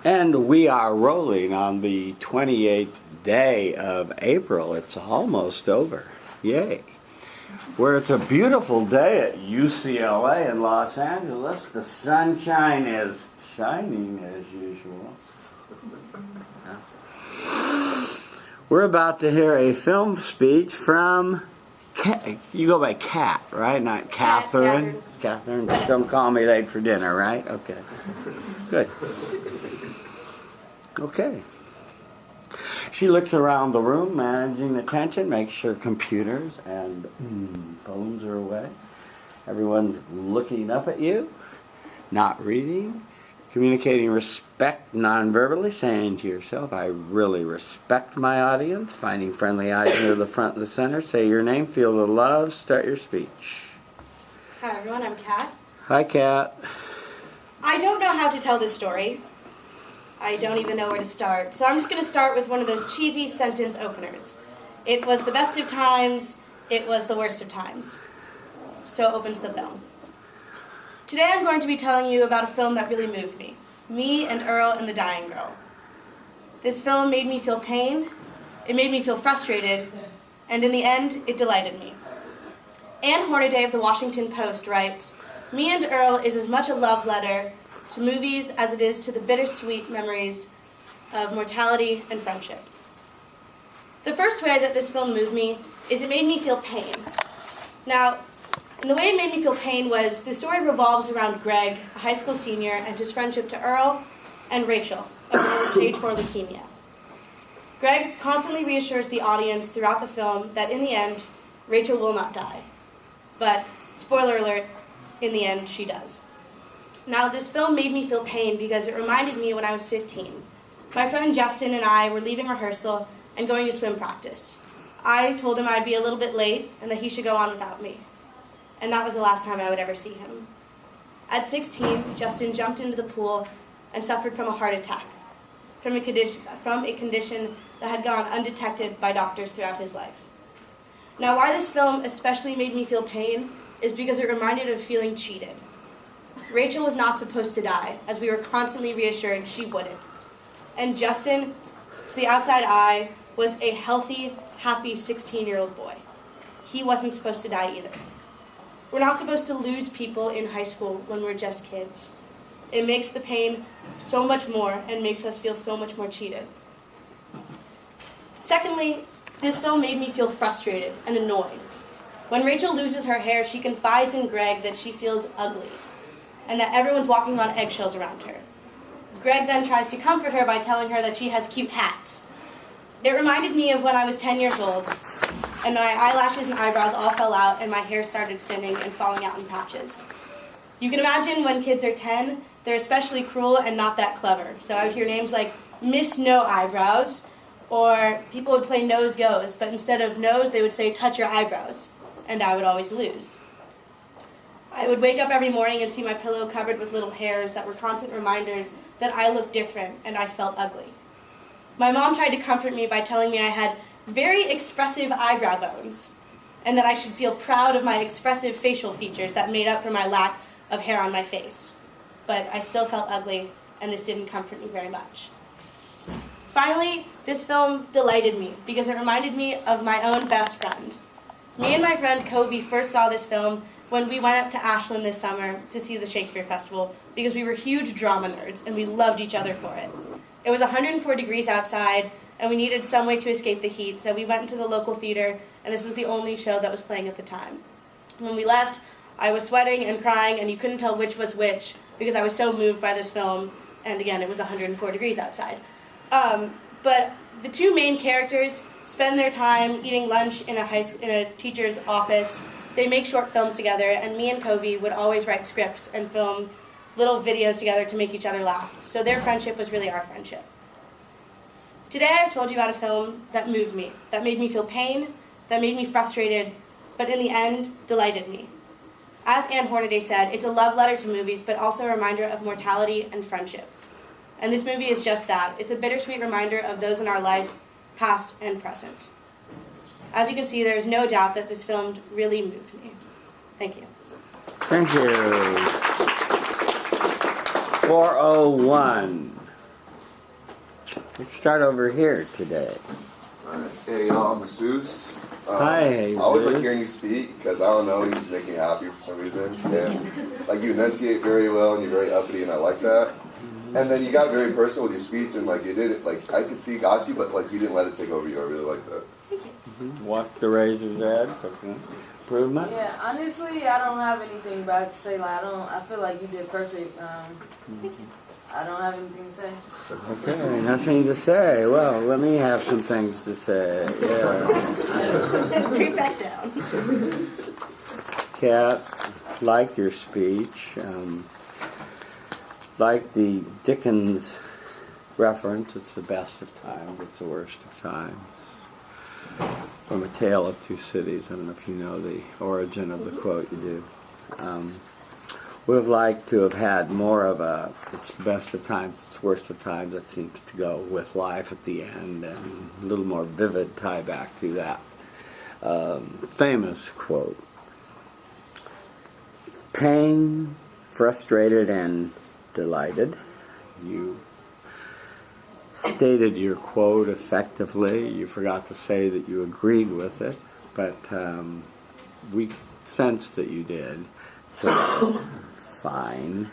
And we are rolling on the 28th day of April. It's almost over. Yay. Where it's a beautiful day at UCLA in Los Angeles. The sunshine is shining as usual. We're about to hear a film speech from, you go by Kat, right? Not Catherine? Catherine. Just don't call me late for dinner, right? Okay. Good. Okay. She looks around the room, managing attention, makes sure computers and phones are away. Everyone's looking up at you, not reading, communicating respect non-verbally, saying to yourself, I really respect my audience, finding friendly eyes near the front and the center. Say your name, feel the love, start your speech. Hi everyone, I'm Kat. Hi Kat. I don't know how to tell this story. I don't even know where to start. So I'm just going to start with one of those cheesy sentence openers. It was the best of times, it was the worst of times. So opens the film. Today I'm going to be telling you about a film that really moved me. Me and Earl and the Dying Girl. This film made me feel pain, it made me feel frustrated, and in the end, it delighted me. Ann Hornaday of the Washington Post writes, Me and Earl is as much a love letter to movies as it is to the bittersweet memories of mortality and friendship. The first way that this film moved me is it made me feel pain. Now, the way it made me feel pain was the story revolves around Greg, a high school senior, and his friendship to Earl and Rachel, a girl with stage 4 leukemia. Greg constantly reassures the audience throughout the film that in the end, Rachel will not die. But, spoiler alert, in the end, she does. Now, this film made me feel pain because it reminded me when I was 15. My friend Justin and I were leaving rehearsal and going to swim practice. I told him I'd be a little bit late and that he should go on without me. And that was the last time I would ever see him. At 16, Justin jumped into the pool and suffered from a heart attack, from a condition that had gone undetected by doctors throughout his life. Now, why this film especially made me feel pain is because it reminded of feeling cheated. Rachel was not supposed to die, as we were constantly reassured she wouldn't. And Justin, to the outside eye, was a healthy, happy 16-year-old boy. He wasn't supposed to die either. We're not supposed to lose people in high school when we're just kids. It makes the pain so much more and makes us feel so much more cheated. Secondly, this film made me feel frustrated and annoyed. When Rachel loses her hair, she confides in Greg that she feels ugly and that everyone's walking on eggshells around her. Greg then tries to comfort her by telling her that she has cute hats. It reminded me of when I was 10 years old, and my eyelashes and eyebrows all fell out, and my hair started thinning and falling out in patches. You can imagine when kids are 10, they're especially cruel and not that clever. So I would hear names like Miss No Eyebrows, or people would play Nose Goes, but instead of nose, they would say touch your eyebrows, and I would always lose. I would wake up every morning and see my pillow covered with little hairs that were constant reminders that I looked different and I felt ugly. My mom tried to comfort me by telling me I had very expressive eyebrow bones and that I should feel proud of my expressive facial features that made up for my lack of hair on my face. But I still felt ugly, and this didn't comfort me very much. Finally, this film delighted me because it reminded me of my own best friend. Me and my friend Covey first saw this film when we went up to Ashland this summer to see the Shakespeare Festival because we were huge drama nerds and we loved each other for it. It was 104 degrees outside and we needed some way to escape the heat, so we went into the local theater and this was the only show that was playing at the time. When we left, I was sweating and crying and you couldn't tell which was which because I was so moved by this film, and again, it was 104 degrees outside. But the two main characters spend their time eating lunch in a teacher's office. They make short films together, and me and Covey would always write scripts and film little videos together to make each other laugh. So their friendship was really our friendship. Today I've told you about a film that moved me, that made me feel pain, that made me frustrated, but in the end, delighted me. As Ann Hornaday said, it's a love letter to movies, but also a reminder of mortality and friendship. And this movie is just that. It's a bittersweet reminder of those in our life, past and present. As you can see, there is no doubt that this film really moved me. Thank you. Thank you. 401. Let's start over here today. Alright. Hey, y'all, I'm Jesus. Hi, I always like Jesus. hearing you speak because I don't know, you just make me happy for some reason. And like you enunciate very well and you're very uppity, and I like that. And then you got very personal with your speech, and like you did it, like I could see got you, but like you didn't let it take over you. I really like that. Walk the razor's edge. Okay. Improvement. Yeah, honestly, I don't have anything bad to say. Like I feel like you did perfect. I don't have anything to say. Okay, nothing to say. Well, let me have some things to say. Yeah. Bring it back down. Kat, like your speech. Like the Dickens reference, it's the best of times, it's the worst of times. From A Tale of Two Cities. I don't know if you know the origin of the quote. You do. Would have liked to have had more of a it's the best of times, it's the worst of times. That seems to go with life at the end, and a little more vivid tie back to that famous quote. Pain, frustrated, and delighted. You stated your quote effectively. You forgot to say that you agreed with it, but we sensed that you did, so that was fine.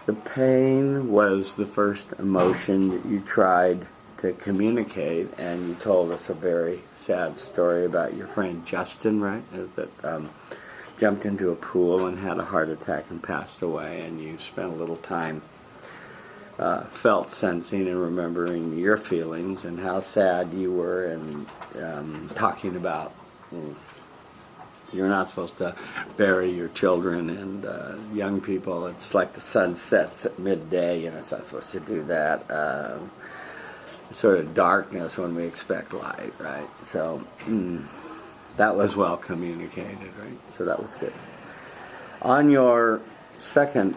The pain was the first emotion that you tried to communicate, and you told us a very sad story about your friend Justin, right? That jumped into a pool and had a heart attack and passed away, and you spent a little time felt sensing and remembering your feelings and how sad you were, and talking about you're not supposed to bury your children and young people. It's like the sun sets at midday, it's not supposed to do that. Sort of darkness when we expect light, right? So that was well communicated, right? So that was good. On your second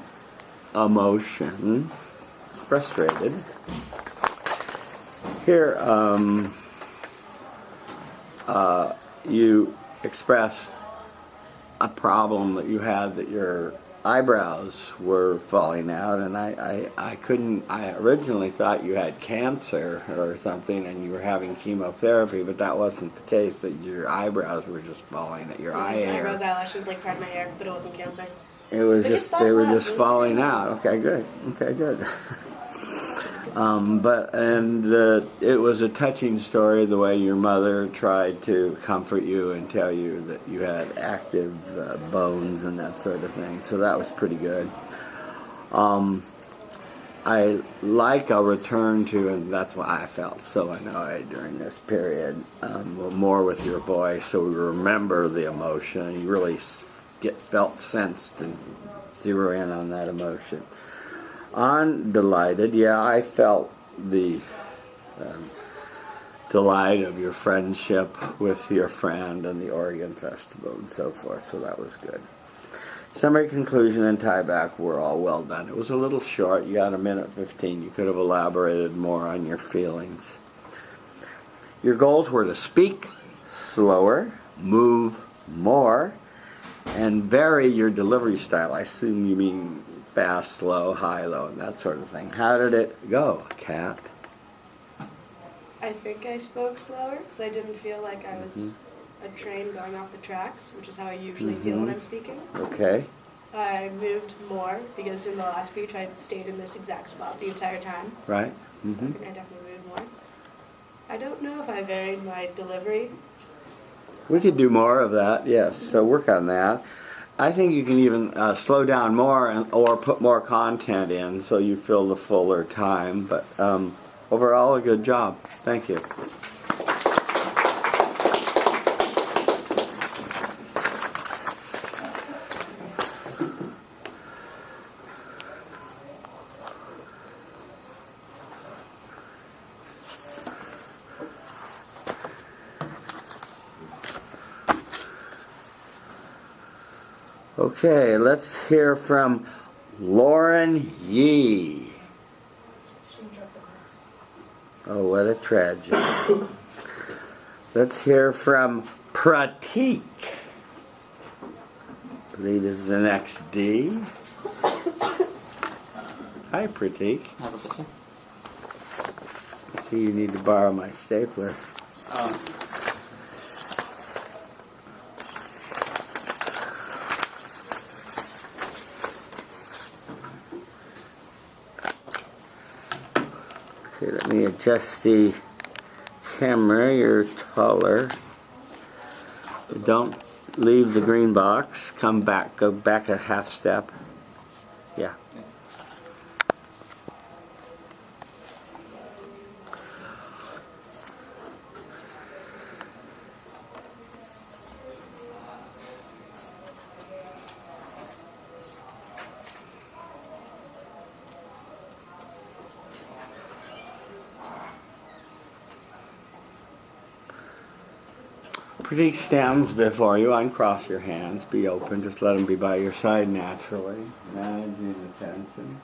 emotion, frustrated, here you expressed a problem that you had, that your eyebrows were falling out, and I originally thought you had cancer or something and you were having chemotherapy, but that wasn't the case, that your eyebrows were just falling at your eye hair. Eyebrows, eyelashes, like part of my hair, but it wasn't cancer. It was Like, just, it's they were not just less, falling it's out. Okay, good. It was a touching story, the way your mother tried to comfort you and tell you that you had active bones and that sort of thing. So that was pretty good. I like a return to, and that's why I felt so annoyed during this period, more with your voice, so we remember the emotion. You really felt sensed and zero in on that emotion. On delighted, yeah, I felt the delight of your friendship with your friend and the Oregon Festival and so forth, so that was good. Summary, conclusion, and tie back were all well done. It was a little short. You got 1:15. You could have elaborated more on your feelings. Your goals were to speak slower, move more, and vary your delivery style. I assume you mean fast, slow, high, low, and that sort of thing. How did it go, Kat? I think I spoke slower because I didn't feel like I was a train going off the tracks, which is how I usually feel when I'm speaking. Okay. I moved more because in the last speech I stayed in this exact spot the entire time. Right. So I think I definitely moved more. I don't know if I varied my delivery. We could do more of that, yes. So work on that. I think you can even slow down more or put more content in so you fill the fuller time. But overall, a good job. Thank you. Okay, let's hear from Lauren Yee. Oh, what a tragedy. Let's hear from Pratik. I believe this is the next D. Hi, Pratik. Have a listen. Do you need to borrow my stapler? Okay, let me adjust the camera. You're taller. Don't leave the green box. Come back. Go back a half step. Yeah. Pratik stands before you. Uncross your hands. Be open. Just let him be by your side naturally. Managing attention.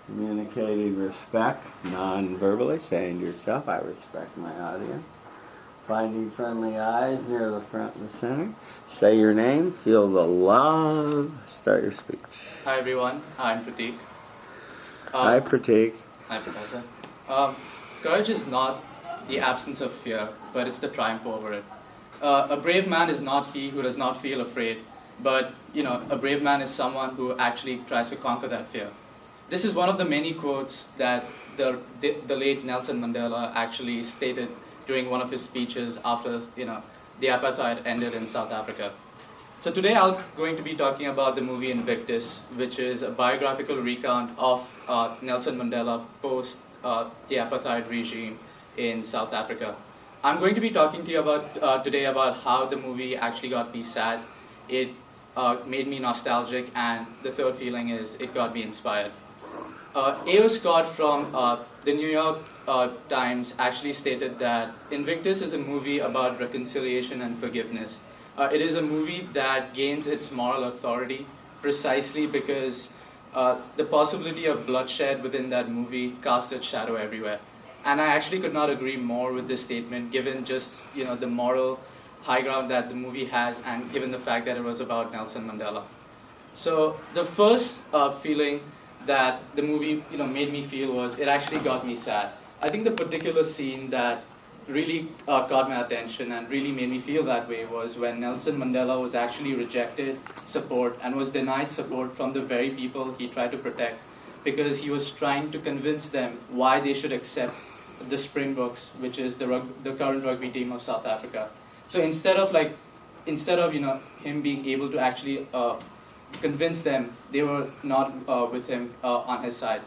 Communicating respect. Non-verbally. Saying to yourself, I respect my audience. Finding friendly eyes near the front and the center. Say your name. Feel the love. Start your speech. Hi everyone, I'm Pratik. Hi, Pratik. Hi Professor. Courage is not the absence of fear, but it's the triumph over it. A brave man is not he who does not feel afraid, but a brave man is someone who actually tries to conquer that fear. This is one of the many quotes that the late Nelson Mandela actually stated during one of his speeches after the apartheid ended in South Africa. So today I'm going to be talking about the movie Invictus, which is a biographical recount of Nelson Mandela post the apartheid regime in South Africa. I'm going to be talking to you about today about how the movie actually got me sad. It made me nostalgic, and the third feeling is it got me inspired. A.O. Scott from the New York Times actually stated that Invictus is a movie about reconciliation and forgiveness. It is a movie that gains its moral authority precisely because the possibility of bloodshed within that movie casts its shadow everywhere. And I actually could not agree more with this statement, given just the moral high ground that the movie has, and given the fact that it was about Nelson Mandela. So the first feeling that the movie made me feel was it actually got me sad. I think the particular scene that really caught my attention and really made me feel that way was when Nelson Mandela was actually rejected support and was denied support from the very people he tried to protect, because he was trying to convince them why they should accept the Springboks, which is the current rugby team of South Africa. So instead of him being able to actually convince them, they were not with him on his side.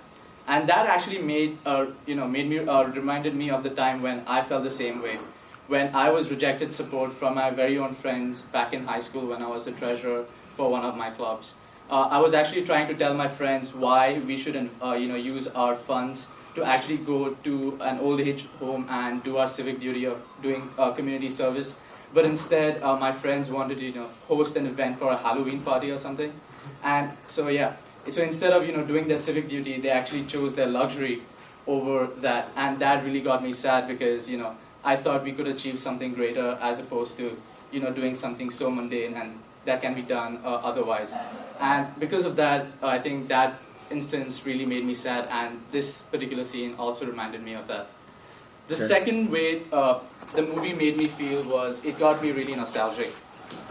And that actually reminded me of the time when I felt the same way, when I was rejected support from my very own friends back in high school when I was the treasurer for one of my clubs. I was actually trying to tell my friends why we shouldn't use our funds to actually go to an old age home and do our civic duty of doing community service. But instead, my friends wanted to host an event for a Halloween party or something. And so so instead of doing their civic duty, they actually chose their luxury over that. And that really got me sad, because I thought we could achieve something greater as opposed to doing something so mundane and that can be done otherwise. And because of that, I think that instance really made me sad, and this particular scene also reminded me of that. The second way the movie made me feel was it got me really nostalgic.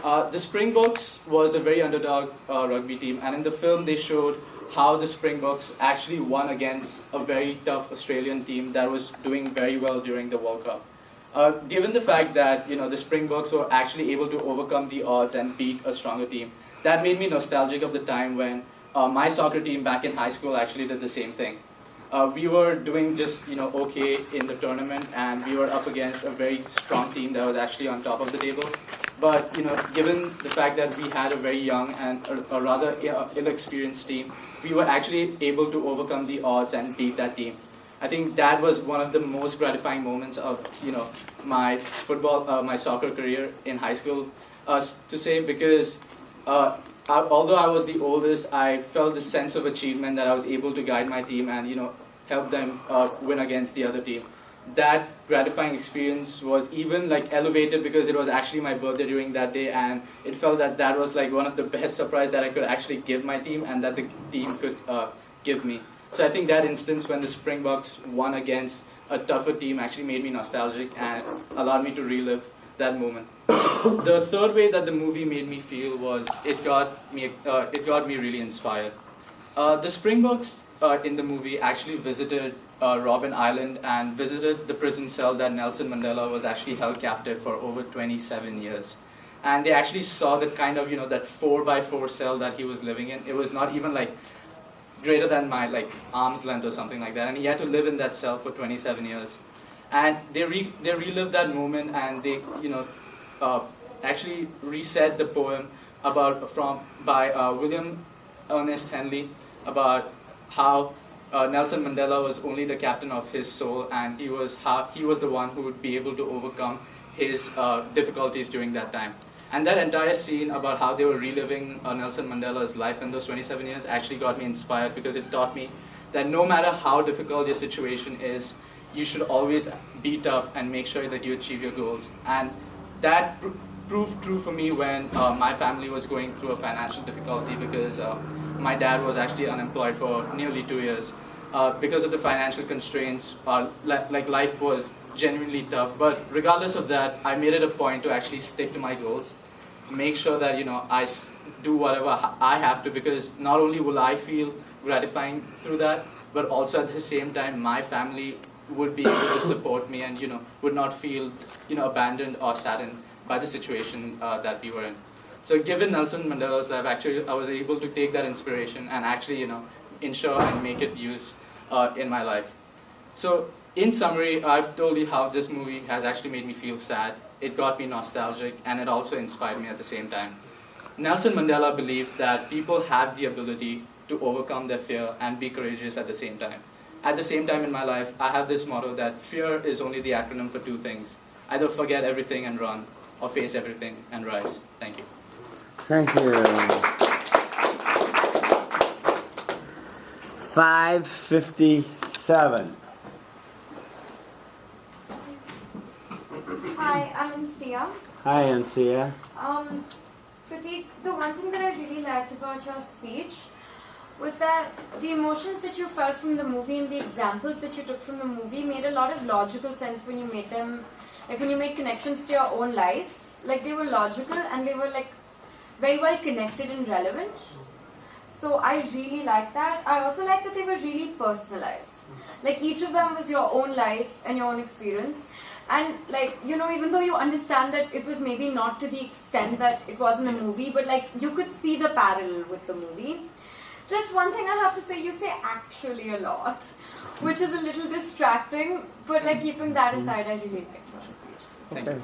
The Springboks was a very underdog rugby team, and in the film they showed how the Springboks actually won against a very tough Australian team that was doing very well during the World Cup. Given the fact that the Springboks were actually able to overcome the odds and beat a stronger team, that made me nostalgic of the time when my soccer team back in high school actually did the same thing. We were doing just okay in the tournament, and we were up against a very strong team that was actually on top of the table. But given the fact that we had a very young and a rather ill-experienced team, we were actually able to overcome the odds and beat that team. I think that was one of the most gratifying moments of my my soccer career in high school, to say, because although I was the oldest, I felt this sense of achievement that I was able to guide my team and help them win against the other team. That gratifying experience was even elevated because it was actually my birthday during that day, and it felt that that was one of the best surprise that I could actually give my team and that the team could give me. So I think that instance when the Springboks won against a tougher team actually made me nostalgic and allowed me to relive that moment. The third way that the movie made me feel was it got me really inspired. The Springboks in the movie actually visited Robben Island and visited the prison cell that Nelson Mandela was actually held captive for over 27 years. And they actually saw that kind of, that 4x4 cell that he was living in. It was not even like greater than my arm's length or something like that. And he had to live in that cell for 27 years. And they relived that moment, and they, actually reset the poem by William Ernest Henley about how Nelson Mandela was only the captain of his soul, and he was the one who would be able to overcome his difficulties during that time. And that entire scene about how they were reliving Nelson Mandela's life in those 27 years actually got me inspired, because it taught me that no matter how difficult your situation is, you should always be tough and make sure that you achieve your goals. And that proved true for me when my family was going through a financial difficulty, because my dad was actually unemployed for nearly 2 years. Because of the financial constraints, life was genuinely tough. But regardless of that, I made it a point to actually stick to my goals, make sure that I do whatever I have to, because not only will I feel gratifying through that, but also at the same time my family would be able to support me and would not feel abandoned or saddened by the situation that we were in. So given Nelson Mandela's life, actually I was able to take that inspiration and actually ensure and make it use in my life. So in summary, I've told you how this movie has actually made me feel sad. It got me nostalgic, and it also inspired me at the same time. Nelson Mandela believed that people have the ability to overcome their fear and be courageous at the same time. At the same time in my life, I have this motto that fear is only the acronym for two things: either forget everything and run, or face everything and rise. Thank you. Thank you. 5:57. Hi, I'm Sia. Hi, Ansia. Prateek, the one thing that I really liked about your speech was that the emotions that you felt from the movie and the examples that you took from the movie made a lot of logical sense when you made them, when you made connections to your own life. They were logical and they were very well connected and relevant. So I really liked that. I also liked that they were really personalized. Each of them was your own life and your own experience. And even though you understand that it was maybe not to the extent that it was in the movie, but you could see the parallel with the movie. Just one thing I have to say, you say actually a lot, which is a little distracting, but keeping that aside, I really liked your speech. Okay.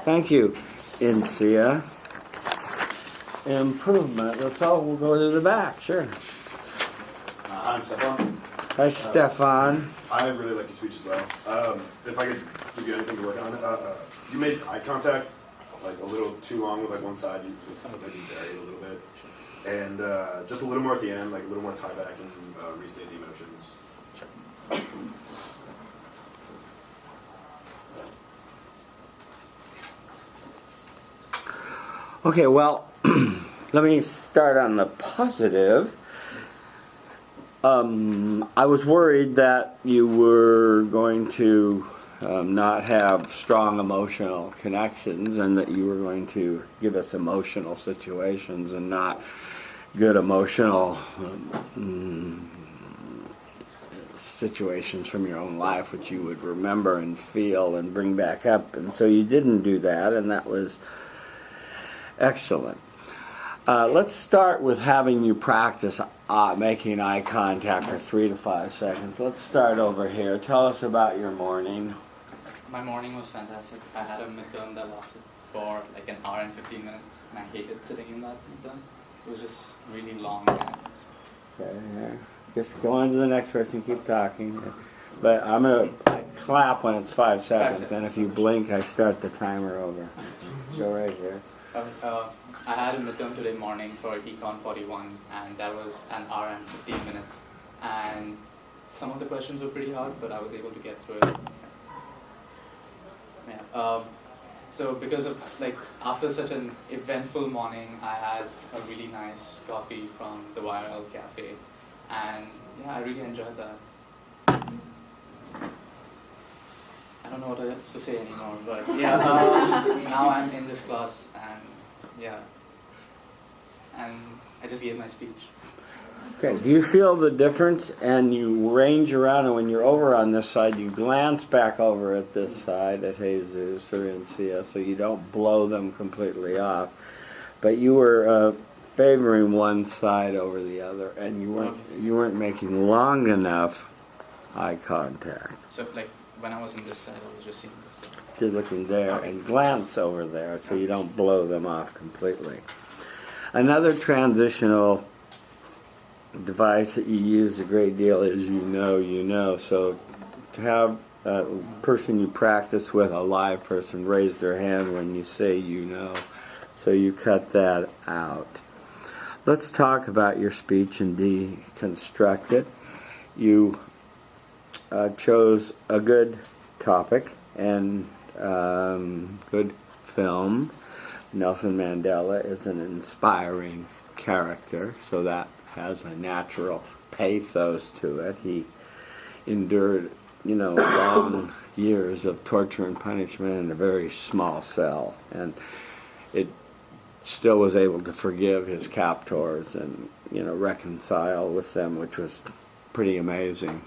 Thank you, Insia. Improvement. We'll go to the back, sure. I'm Stefan. Hi, Stefan. I really like your speech as well. If I could give you anything to work on, you made eye contact a little too long with one side. You just maybe buried a little bit, and just a little more at the end, a little more tie back and restate the emotions. Okay, well, let me start on the positive. I was worried that you were going to not have strong emotional connections, and that you were going to give us emotional situations and not good emotional situations from your own life, which you would remember and feel and bring back up. And so you didn't do that, and that was excellent. Let's start with having you practice making eye contact for 3 to 5 seconds. Let's start over here. Tell us about your morning. My morning was fantastic. I had a midterm that lasted for an hour and 15 minutes, and I hated sitting in that midterm. It was just really long. Okay, yeah. Just go on to the next person, keep talking. But I'm going to clap when it's 5 seconds, and if you blink, I start the timer over. Go right here. I had a midterm today morning for Econ 41, and that was an hour and 15 minutes. And some of the questions were pretty hard, but I was able to get through it. Yeah. So because of after such an eventful morning, I had a really nice coffee from the YRL Cafe, and yeah, I really enjoyed that. I don't know what else to say anymore, but yeah, now I'm in this class, and yeah, and I just gave my speech. Okay, do you feel the difference? And you range around, and when you're over on this side, you glance back over at this side, at Jesus or Incia, so you don't blow them completely off. But you were favoring one side over the other, and you weren't making long enough eye contact. So like when I was in this side, I was just seeing this side. You're looking there and glance over there, so you don't blow them off completely. Another transitional device that you use a great deal is you know. So to have a person you practice with, a live person, raise their hand when you say you know. So you cut that out. Let's talk about your speech and deconstruct it. You chose a good topic and good film. Nelson Mandela is an inspiring character, so that has a natural pathos to it. He endured, long years of torture and punishment in a very small cell, and it still was able to forgive his captors and, reconcile with them, which was pretty amazing.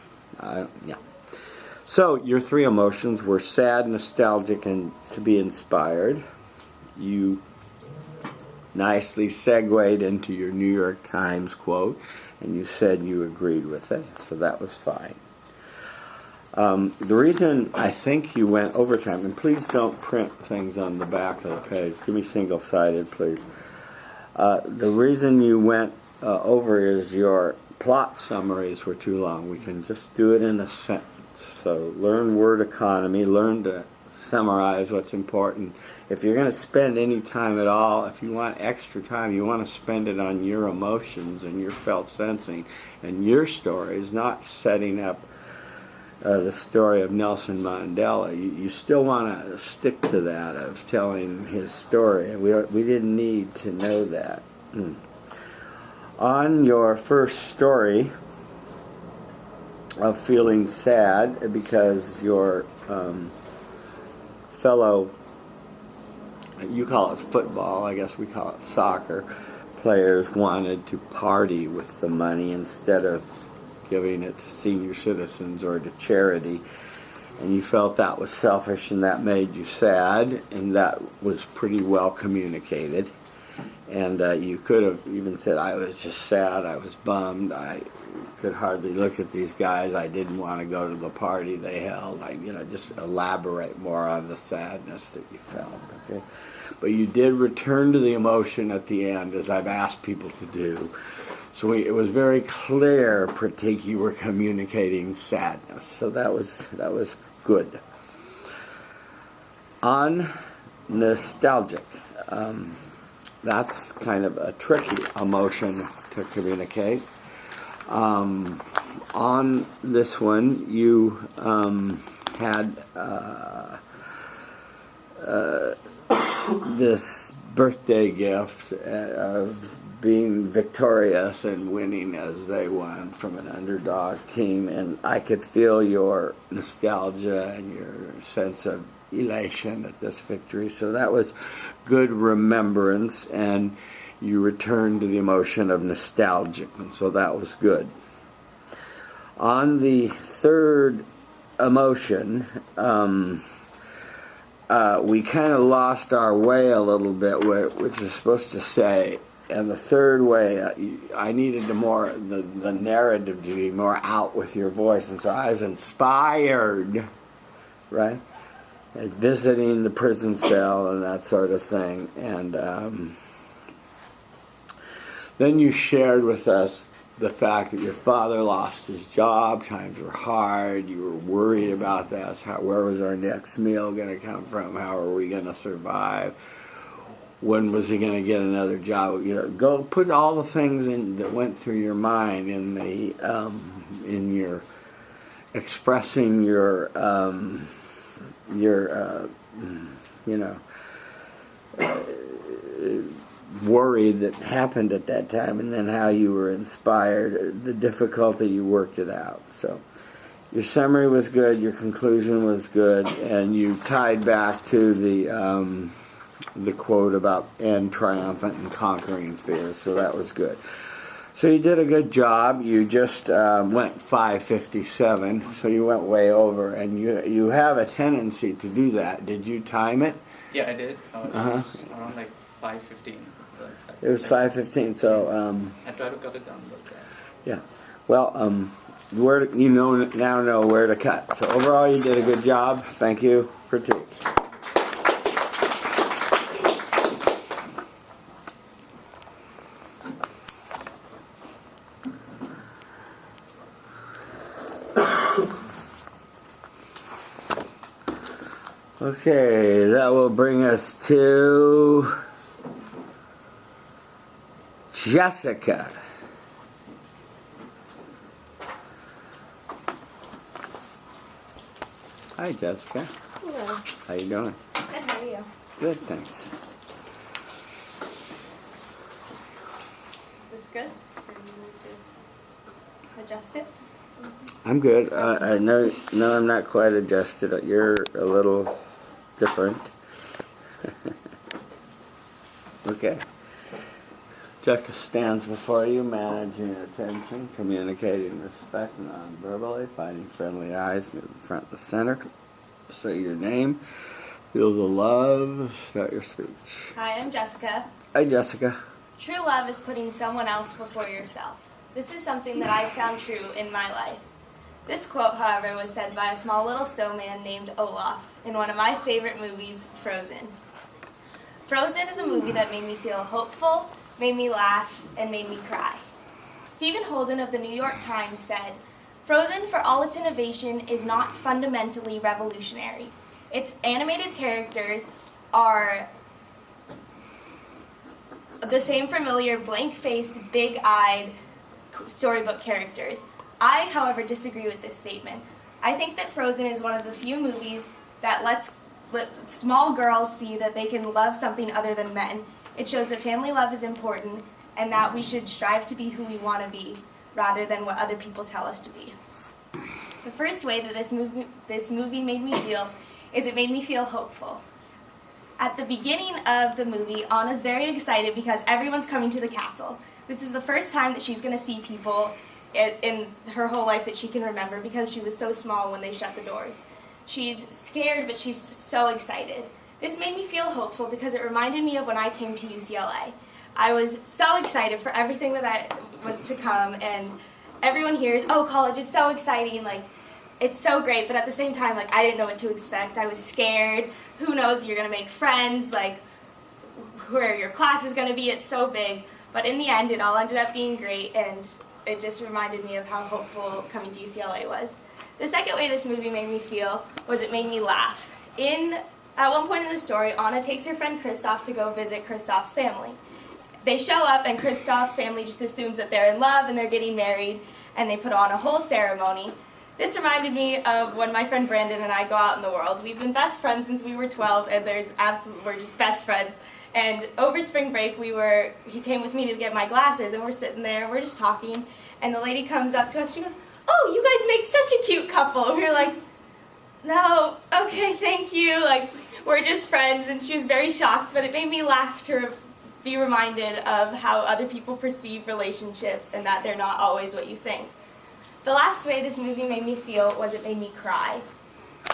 So your three emotions were sad, nostalgic, and to be inspired. You nicely segued into your New York Times quote, and you said you agreed with it, so that was fine. The reason I think you went overtime, and please don't print things on the back of the page, give me single-sided, please. The reason you went over is your plot summaries were too long. We can just do it in a sentence. So learn word economy, learn to summarize what's important. If you're going to spend any time at all, if you want extra time, you want to spend it on your emotions and your felt sensing and your stories, not setting up the story of Nelson Mandela. You still want to stick to that, of telling his story. And we didn't need to know that. On your first story of feeling sad because your fellow, you call it football, I guess we call it soccer, players wanted to party with the money instead of giving it to senior citizens or to charity, and you felt that was selfish and that made you sad, and that was pretty well communicated. And you could have even said, I was just sad, I was bummed, I could hardly look at these guys, I didn't want to go to the party they held. Just elaborate more on the sadness that you felt. Okay, but you did return to the emotion at the end, as I've asked people to do. So it was very clear, Pratik, you were communicating sadness. So that was good. On nostalgic, that's kind of a tricky emotion to communicate. On this one, you had this birthday gift of being victorious and winning as they won from an underdog team, and I could feel your nostalgia and your sense of elation at this victory. So that was good remembrance, and you returned to the emotion of nostalgic, and so that was good. On the third emotion, we kind of lost our way a little bit, which is supposed to say, and the third way, I needed the narrative to be more out with your voice, and so I was inspired, right? And visiting the prison cell and that sort of thing, and then you shared with us the fact that your father lost his job, times were hard, you were worried about that, where was our next meal going to come from, how are we going to survive, when was he going to get another job, go put all the things in that went through your mind in your expressing your worry that happened at that time, and then how you were inspired, the difficulty you worked it out. So your summary was good, your conclusion was good, and you tied back to the quote about and triumphant and conquering fear. So that was good. So you did a good job. You just went 5:57, so you went way over, and you have a tendency to do that. Did you time it? Yeah, I did. It was around like 5:15. It was 5:15. So I tried to cut it down, but yeah. Well, you now know where to cut. So overall, you did a good job. Thank you, Pratik. Okay, that will bring us to Jessica. Hi, Jessica. Hello. How you doing? Good, how are you? Good, thanks. Is this good? Or do you need to adjust it? I'm good. I know. No, I'm not quite adjusted. You're a little different. Okay. Jessica stands before you, managing attention, communicating respect non-verbally, finding friendly eyes near the front and the center. Say your name. Feel the love. Start your speech. Hi, I'm Jessica. Hi, Jessica. True love is putting someone else before yourself. This is something that I found true in my life. This quote, however, was said by a small little snowman named Olaf in one of my favorite movies, Frozen. Frozen is a movie that made me feel hopeful, made me laugh, and made me cry. Stephen Holden of the New York Times said, "Frozen, for all its innovation, is not fundamentally revolutionary. Its animated characters are the same familiar, blank-faced, big-eyed storybook characters. I, however, disagree with this statement. I think that Frozen is one of the few movies that let small girls see that they can love something other than men. It shows that family love is important and that we should strive to be who we want to be rather than what other people tell us to be." The first way that this movie made me feel is it made me feel hopeful. At the beginning of the movie, Anna's very excited because everyone's coming to the castle. This is the first time that she's going to see people in her whole life that she can remember because she was so small when they shut the doors. She's scared, but she's so excited. This made me feel hopeful because it reminded me of when I came to UCLA. I was so excited for everything that was to come, and everyone hears, "Oh, college is so exciting, like, it's so great," but at the same time, like, I didn't know what to expect. I was scared. Who knows, you're going to make friends, like, where your class is going to be, it's so big. But in the end, it all ended up being great, and it just reminded me of how hopeful coming to UCLA was. The second way this movie made me feel was it made me laugh. At one point in the story, Anna takes her friend Kristoff to go visit Kristoff's family. They show up, and Kristoff's family just assumes that they're in love and they're getting married, and they put on a whole ceremony. This reminded me of when my friend Brandon and I go out in the world. We've been best friends since we were 12, and we're just best friends. And over spring break, he came with me to get my glasses, and we're sitting there, and we're just talking, and the lady comes up to us, she goes, "Oh, you guys make such a cute couple." And we were like, "No, okay, thank you, like, we're just friends," and she was very shocked, but it made me laugh to be reminded of how other people perceive relationships and that they're not always what you think. The last way this movie made me feel was it made me cry.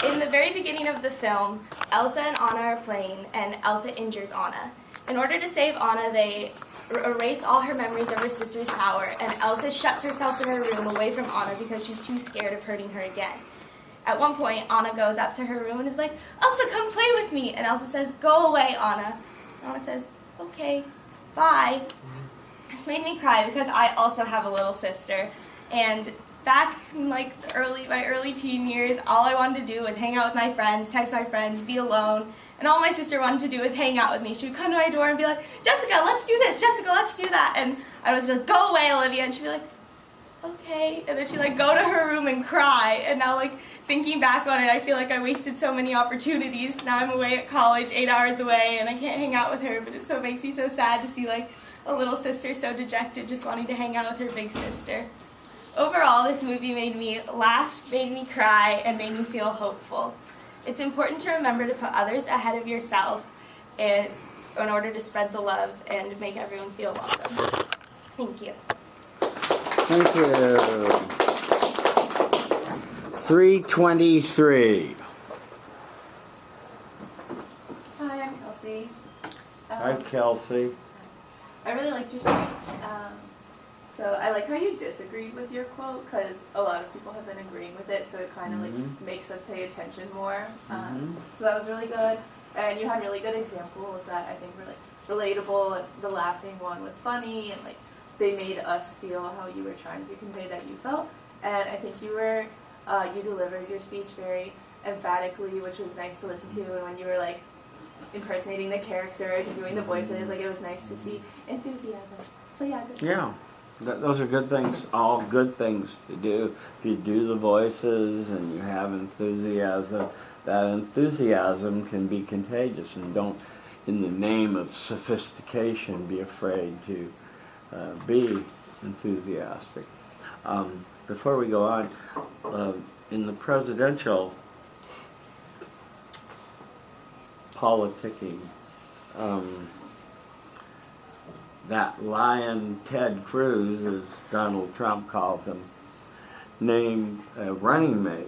In the very beginning of the film, Elsa and Anna are playing, and Elsa injures Anna. In order to save Anna, they erase all her memories of her sister's power, and Elsa shuts herself in her room away from Anna because she's too scared of hurting her again. At one point, Anna goes up to her room and is like, "Elsa, come play with me." And Elsa says, "Go away, Anna." And Anna says, "Okay, bye." This made me cry because I also have a little sister, and back in like my early teen years, all I wanted to do was hang out with my friends, text my friends, be alone, and all my sister wanted to do was hang out with me. She would come to my door and be like, "Jessica, let's do this, Jessica, let's do that," and I would be like, "Go away, Olivia," and she'd be like, "Okay," and then she'd like go to her room and cry, and now like thinking back on it, I feel like I wasted so many opportunities. Now I'm away at college, 8 hours away, and I can't hang out with her, but it so makes me so sad to see like a little sister so dejected, just wanting to hang out with her big sister. Overall, this movie made me laugh, made me cry, and made me feel hopeful. It's important to remember to put others ahead of yourself in order to spread the love and make everyone feel welcome. Thank you. Thank you. 323. Hi, I'm Kelsey. Hi, Kelsey. I really liked your speech. So I like how you disagreed with your quote because a lot of people have been agreeing with it, so it kind of like makes us pay attention more. So that was really good, and you had really good examples that I think were like relatable. And the laughing one was funny, and like they made us feel how you were trying to convey that you felt. And I think you were you delivered your speech very emphatically, which was nice to listen to. And when you were like impersonating the characters and doing the voices, like it was nice to see enthusiasm. So yeah, good. Yeah. Those are good things, all good things to do. If you do the voices and you have enthusiasm, that enthusiasm can be contagious, and don't, in the name of sophistication, be afraid to be enthusiastic. Before we go on, in the presidential politicking, that lion Ted Cruz, as Donald Trump calls him, named a running mate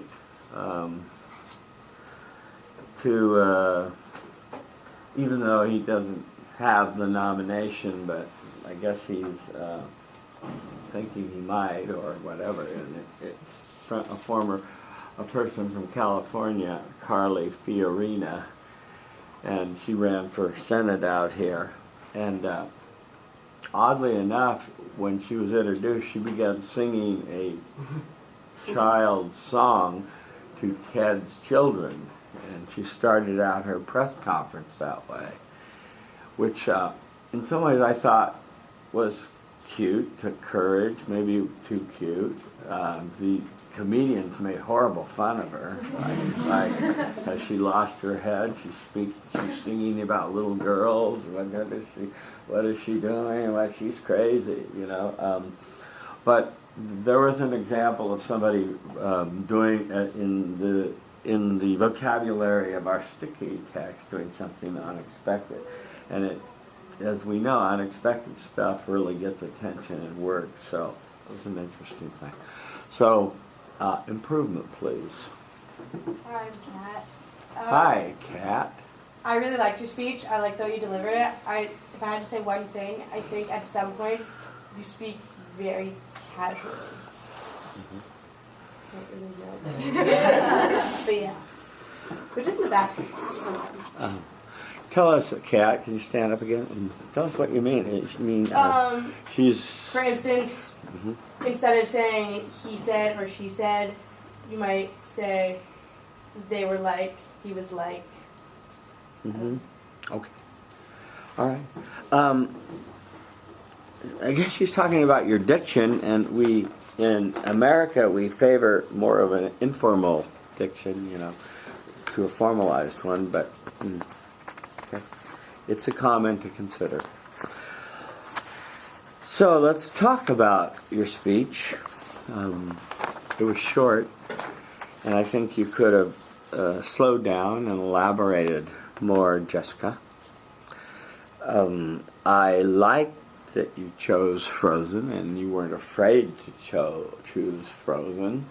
to, even though he doesn't have the nomination, but I guess he's thinking he might or whatever. And it's a person from California, Carly Fiorina, and she ran for Senate out here. And oddly enough, when she was introduced, she began singing a child's song to Ted's children, and she started out her press conference that way, which in some ways I thought was cute, took courage, maybe too cute. The comedians made horrible fun of her, like as she lost her head. She's singing about little girls. What is she doing? Well, she's crazy, you know. But there was an example of somebody doing in the vocabulary of our sticky text, doing something unexpected, and it, as we know, unexpected stuff really gets attention and works. So it was an interesting thing. So improvement, please. Hi, I'm Kat. Hi, Kat. I really liked your speech. I liked how you delivered it. If I had to say one thing, I think at some points you speak very casually. Can't really know. But yeah. But just in the back. Tell us, Kat, can you stand up again? And tell us what you mean. You mean she's... For instance, instead of saying he said or she said, you might say they were like, he was like. Okay. All right. I guess she's talking about your diction, and we, in America, we favor more of an informal diction, you know, to a formalized one, but okay. It's a comment to consider. So let's talk about your speech. It was short, and I think you could have slowed down and elaborated more, Jessica. I liked that you chose Frozen, and you weren't afraid to choose Frozen.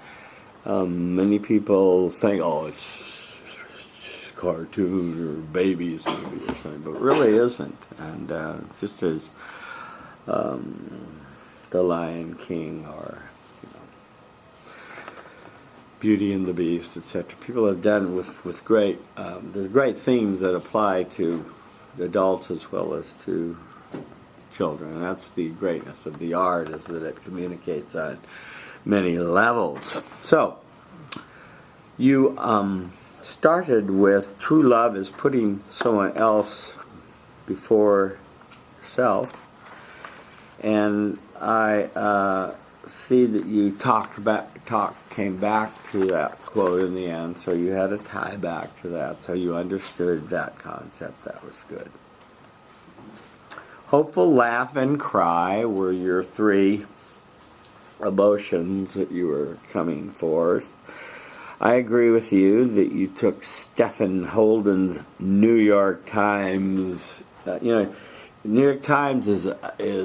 Many people think, oh, it's cartoon or babies movie or something, but really isn't. And just as The Lion King or Beauty and the Beast, etc. People have done with great, there's great themes that apply to adults as well as to children. And that's the greatness of the art, is that it communicates on many levels. So, you started with true love is putting someone else before yourself. And I see that you came back to that quote in the end, so you had a tie back to that, so you understood that concept. That was good. Hopeful, laugh, and cry were your three emotions that you were coming forth. I agree with you that you took Stephen Holden's New York Times. New York Times is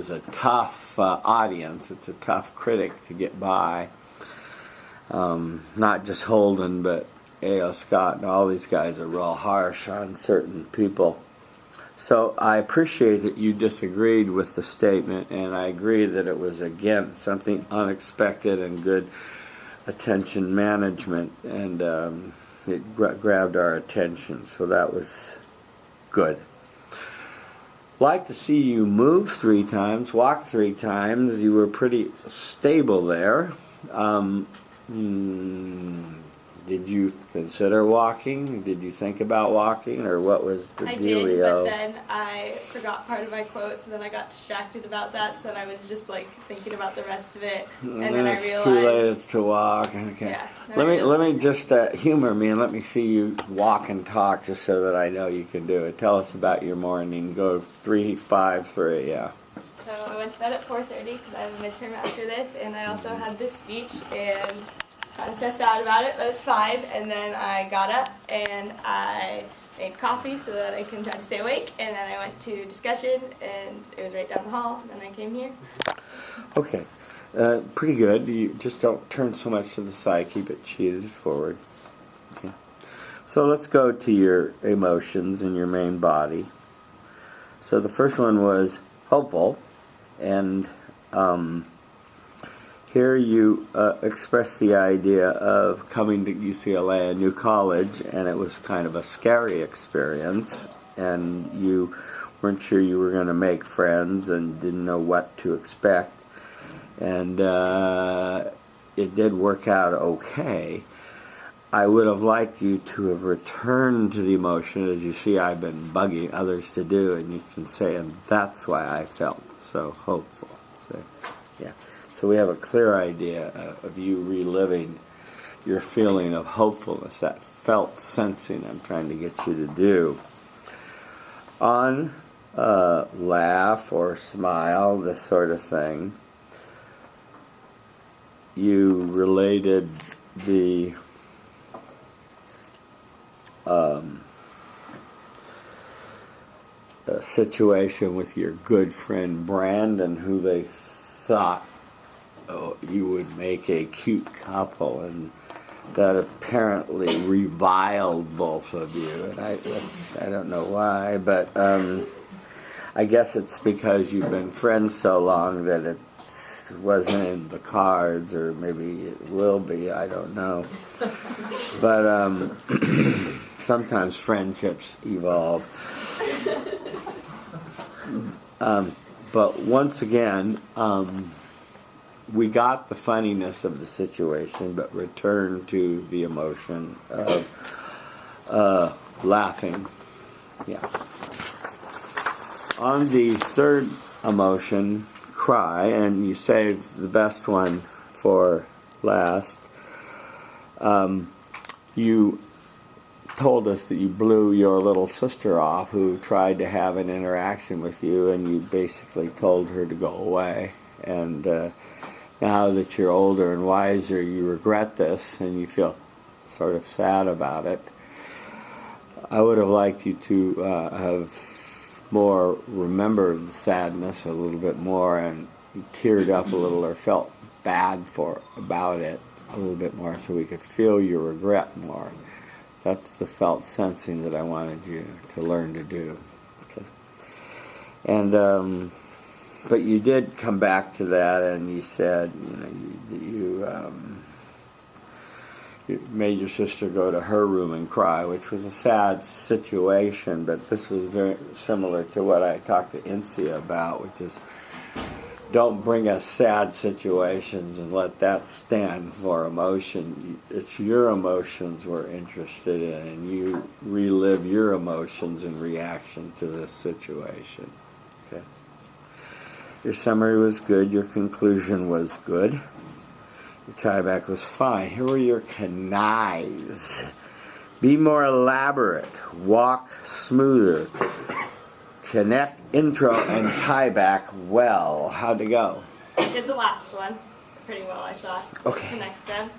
a tough audience. It's a tough critic to get by. Not just Holden, but A.O. Scott and all these guys are real harsh on certain people. So I appreciate that you disagreed with the statement, and I agree that it was, again, something unexpected and good attention management, and it grabbed our attention, so that was good. Like to see you move 3 times, walk 3 times. You were pretty stable there. Did you consider walking? Did you think about walking, or what was the I dealio? did, but then I forgot part of my quote, so then I got distracted about that, so then I was just like thinking about the rest of it, and then I realized... It's too late to walk. Okay. Yeah, Let me just humor me and let me see you walk and talk just so that I know you can do it. Tell us about your morning. Go 3, 5, 3, yeah. So I went to bed at 4:30 because I have a midterm after this, and I also had this speech, and I was stressed out about it, but it's fine. And then I got up and I made coffee so that I can try to stay awake, and then I went to discussion, and it was right down the hall, and then I came here. Okay. Pretty good. You just don't turn so much to the side. Keep it sheeted forward. Okay. So let's go to your emotions in your main body. So the first one was hopeful, and here you expressed the idea of coming to UCLA, a new college, and it was kind of a scary experience, and you weren't sure you were going to make friends and didn't know what to expect. And it did work out okay. I would have liked you to have returned to the emotion, as you see I've been bugging others to do, and you can say, and that's why I felt so hopeful. So, yeah. So we have a clear idea of you reliving your feeling of hopefulness, that felt sensing I'm trying to get you to do. On laugh or smile, this sort of thing, you related the situation with your good friend Brandon, who they thought you would make a cute couple, and that apparently reviled both of you. And I don't know why, but I guess it's because you've been friends so long that it wasn't in the cards, or maybe it will be, I don't know. But sometimes friendships evolve. But once again, we got the funniness of the situation, but returned to the emotion of laughing. Yeah. On the third emotion, cry, and you saved the best one for last. You told us that you blew your little sister off, who tried to have an interaction with you, and you basically told her to go away. And now that you're older and wiser, you regret this, and you feel sort of sad about it. I would have liked you to have more remembered the sadness a little bit more, and teared up a little, or felt bad about it a little bit more, so we could feel your regret more. That's the felt sensing that I wanted you to learn to do. Okay. And but you did come back to that, and you said, you made your sister go to her room and cry, which was a sad situation, but this was very similar to what I talked to Insia about, which is don't bring us sad situations and let that stand for emotion. It's your emotions we're interested in, and you relive your emotions in reaction to this situation. Okay. Your summary was good. Your conclusion was good. The tieback was fine. Here were your canais. Be more elaborate. Walk smoother. Connect intro and tieback well. How'd it go? I did the last one pretty well, I thought. Okay. Connect them.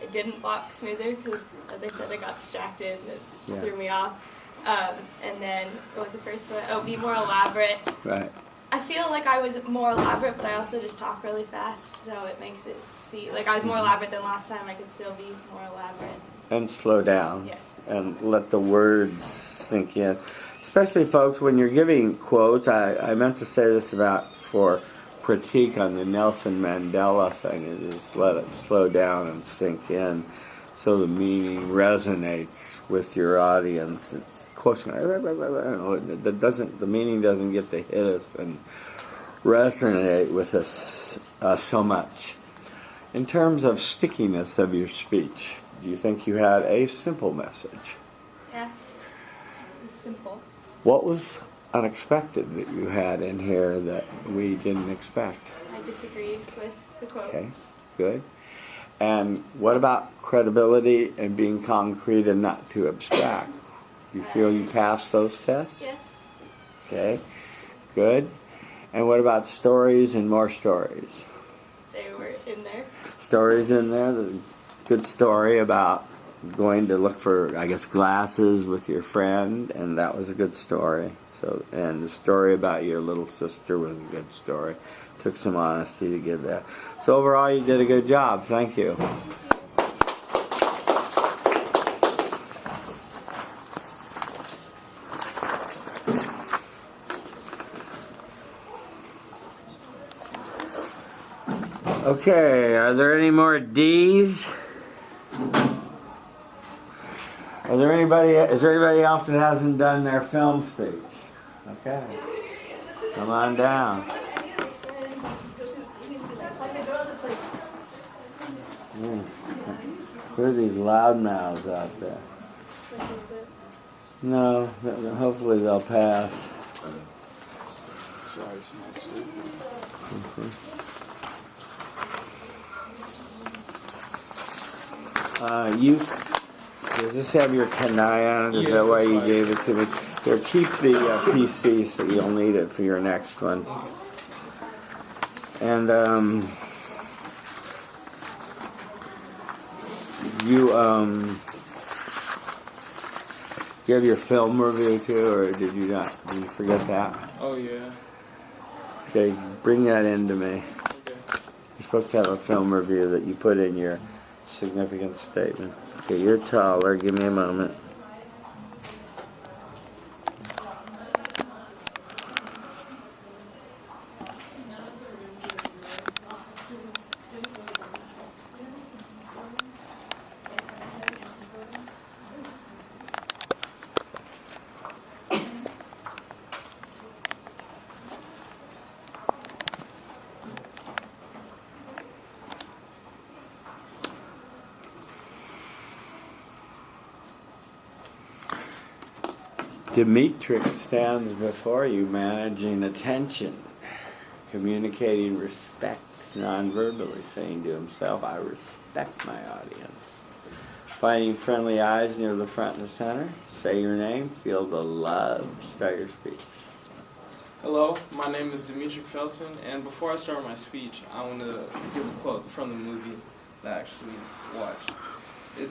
It didn't walk smoother because, as I said, I got distracted and it threw me off. And then, what was the first one? Oh, be more elaborate. Right. I feel like I was more elaborate, but I also just talk really fast, so it makes it see. Like, I was more elaborate than last time, I could still be more elaborate. And slow down. Yes. And let the words sink in. Especially, folks, when you're giving quotes, I meant to say this for critique on the Nelson Mandela thing, is just let it slow down and sink in so the meaning resonates with your audience. It's quotes, the meaning doesn't get to hit us and resonate with us so much. In terms of stickiness of your speech, do you think you had a simple message? Yeah, it was simple. What was unexpected that you had in here that we didn't expect? I disagreed with the quote. Okay, good. And what about credibility and being concrete and not too abstract? You feel you passed those tests? Yes. Okay, good. And what about stories and more stories? They were in there. Stories in there. The good story about going to look for, I guess, glasses with your friend, and that was a good story. So, and the story about your little sister was a good story. Took some honesty to give that. So overall, you did a good job. Thank you. Okay, are there any more D's? Is there anybody else that hasn't done their film speech? Okay. Come on down. Who are these loudmouths out there? No, hopefully they'll pass. Does this have your canai on it? Is that why you gave it to me? Here, keep the PC so you'll need it for your next one. And you have your film review too, or did you not? Did you forget that? Oh yeah. Okay, bring that in to me. Okay. You're supposed to have a film review that you put in your significant statement. Okay, you're taller. Give me a moment. Demetric stands before you managing attention, communicating respect non-verbally, saying to himself, I respect my audience. Finding friendly eyes near the front and the center, say your name, feel the love, start your speech. Hello, my name is Demetric Felton, and before I start my speech, I want to give a quote from the movie that I actually watched. It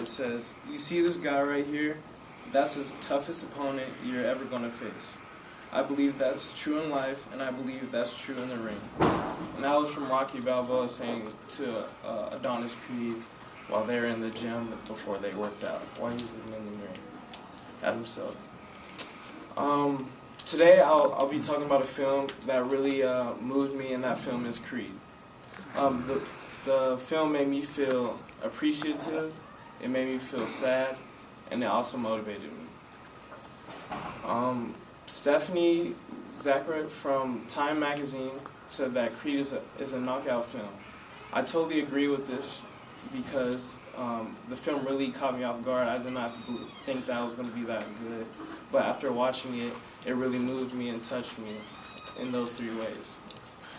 says, "You see this guy right here? That's the toughest opponent you're ever going to face. I believe that's true in life, and I believe that's true in the ring." And that was from Rocky Balboa saying to Adonis Creed while they were in the gym before they worked out, while he was in the ring at himself. Today I'll be talking about a film that really moved me, and that film is Creed. The film made me feel appreciative, it made me feel sad, and it also motivated me. Stephanie Zachariah from Time magazine said that Creed is a knockout film. I totally agree with this because the film really caught me off guard. I did not think that was going to be that good, but after watching it, it really moved me and touched me in those three ways.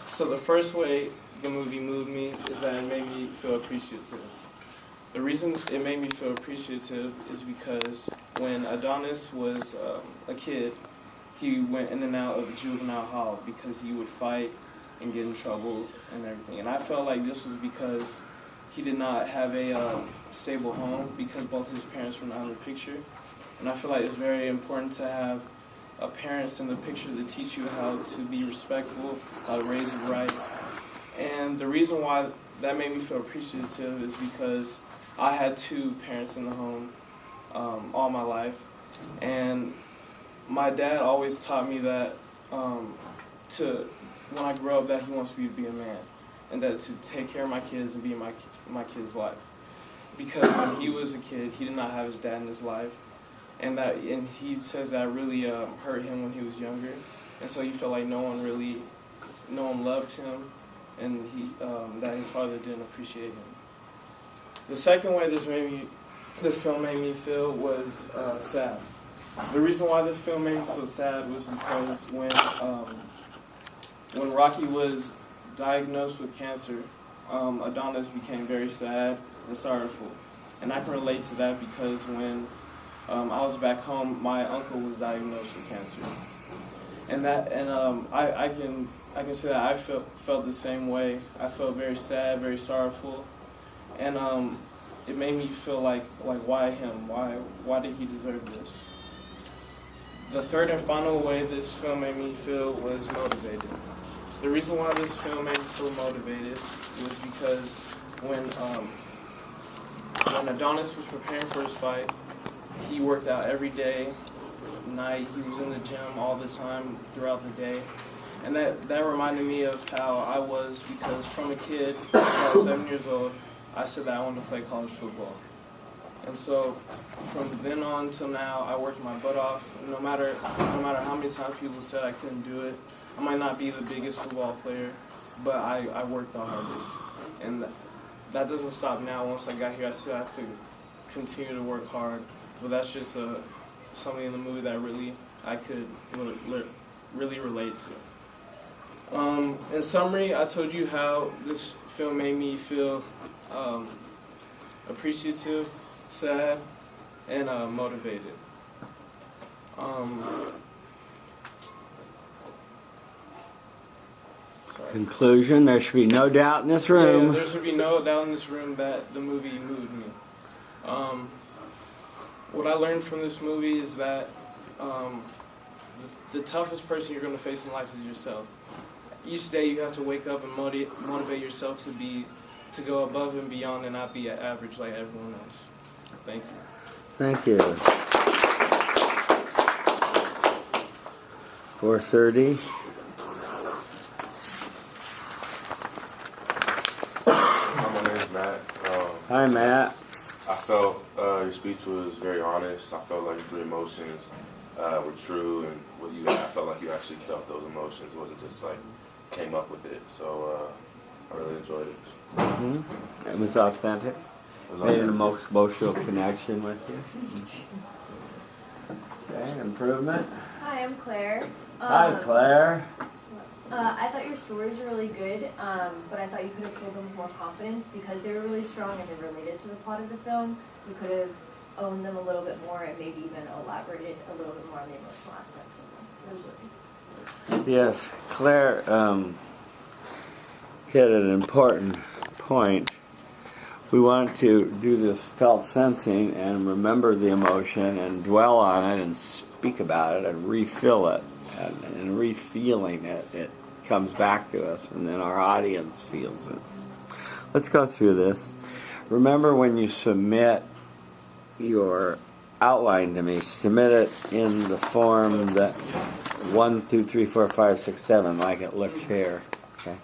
So the first way the movie moved me is that it made me feel appreciative. The reason it made me feel appreciative is because when Adonis was a kid, he went in and out of juvenile hall because he would fight and get in trouble and everything. And I felt like this was because he did not have a stable home because both his parents were not in the picture. And I feel like it's very important to have parents in the picture to teach you how to be respectful, how to raise you right. And the reason why that made me feel appreciative is because I had two parents in the home all my life. And my dad always taught me that when I grow up, that he wants me to be a man, and that to take care of my kids and be in my kids' life. Because when he was a kid, he did not have his dad in his life, and he says that really hurt him when he was younger, and so he felt like no one loved him, and that his father didn't appreciate him. The second way this film made me feel was sad. The reason why this film made me feel sad was because when Rocky was diagnosed with cancer, Adonis became very sad and sorrowful. And I can relate to that because when I was back home, my uncle was diagnosed with cancer. I can say that I felt the same way. I felt very sad, very sorrowful. And it made me feel like why him? Why did he deserve this? The third and final way this film made me feel was motivated. The reason why this film made me feel motivated was because when Adonis was preparing for his fight, he worked out every day, night. He was in the gym all the time throughout the day. And that reminded me of how I was, because from a kid, when I was 7 years old, I said that I wanted to play college football. And so from then on till now, I worked my butt off. No matter how many times people said I couldn't do it, I might not be the biggest football player, but I worked the hardest. And that doesn't stop now. Once I got here, I still have to continue to work hard. But that's just something in the movie that I could really relate to. In summary, I told you how this film made me feel appreciative, sad, and motivated. Conclusion, there should be no doubt in this room. Yeah, there should be no doubt in this room that the movie moved me. What I learned from this movie is that the toughest person you're going to face in life is yourself. Each day you have to wake up and motivate yourself to go above and beyond and not be average like everyone else. Thank you. Thank you. 4:30. My name is Matt. Hi, Matt. I felt your speech was very honest. I felt like the emotions were true, and I felt like you actually felt those emotions. It wasn't just like came up with it. So I really enjoyed it. Mm-hmm. It was authentic. Made an emotional connection with you. Okay, improvement. Hi, I'm Claire. Hi, Claire. I thought your stories were really good, but I thought you could have told them with more confidence because they were really strong and they related to the plot of the film. You could have owned them a little bit more and maybe even elaborated a little bit more on the emotional aspects of them. Yes, Claire hit an important point. We want to do this felt sensing and remember the emotion and dwell on it and speak about it and refill it. And refeeling it, it comes back to us, and then our audience feels it. Let's go through this. Remember, when you submit your outline to me, submit it in the form that 1, 2, 3, 4, 5, 6, 7, like it looks here. Okay,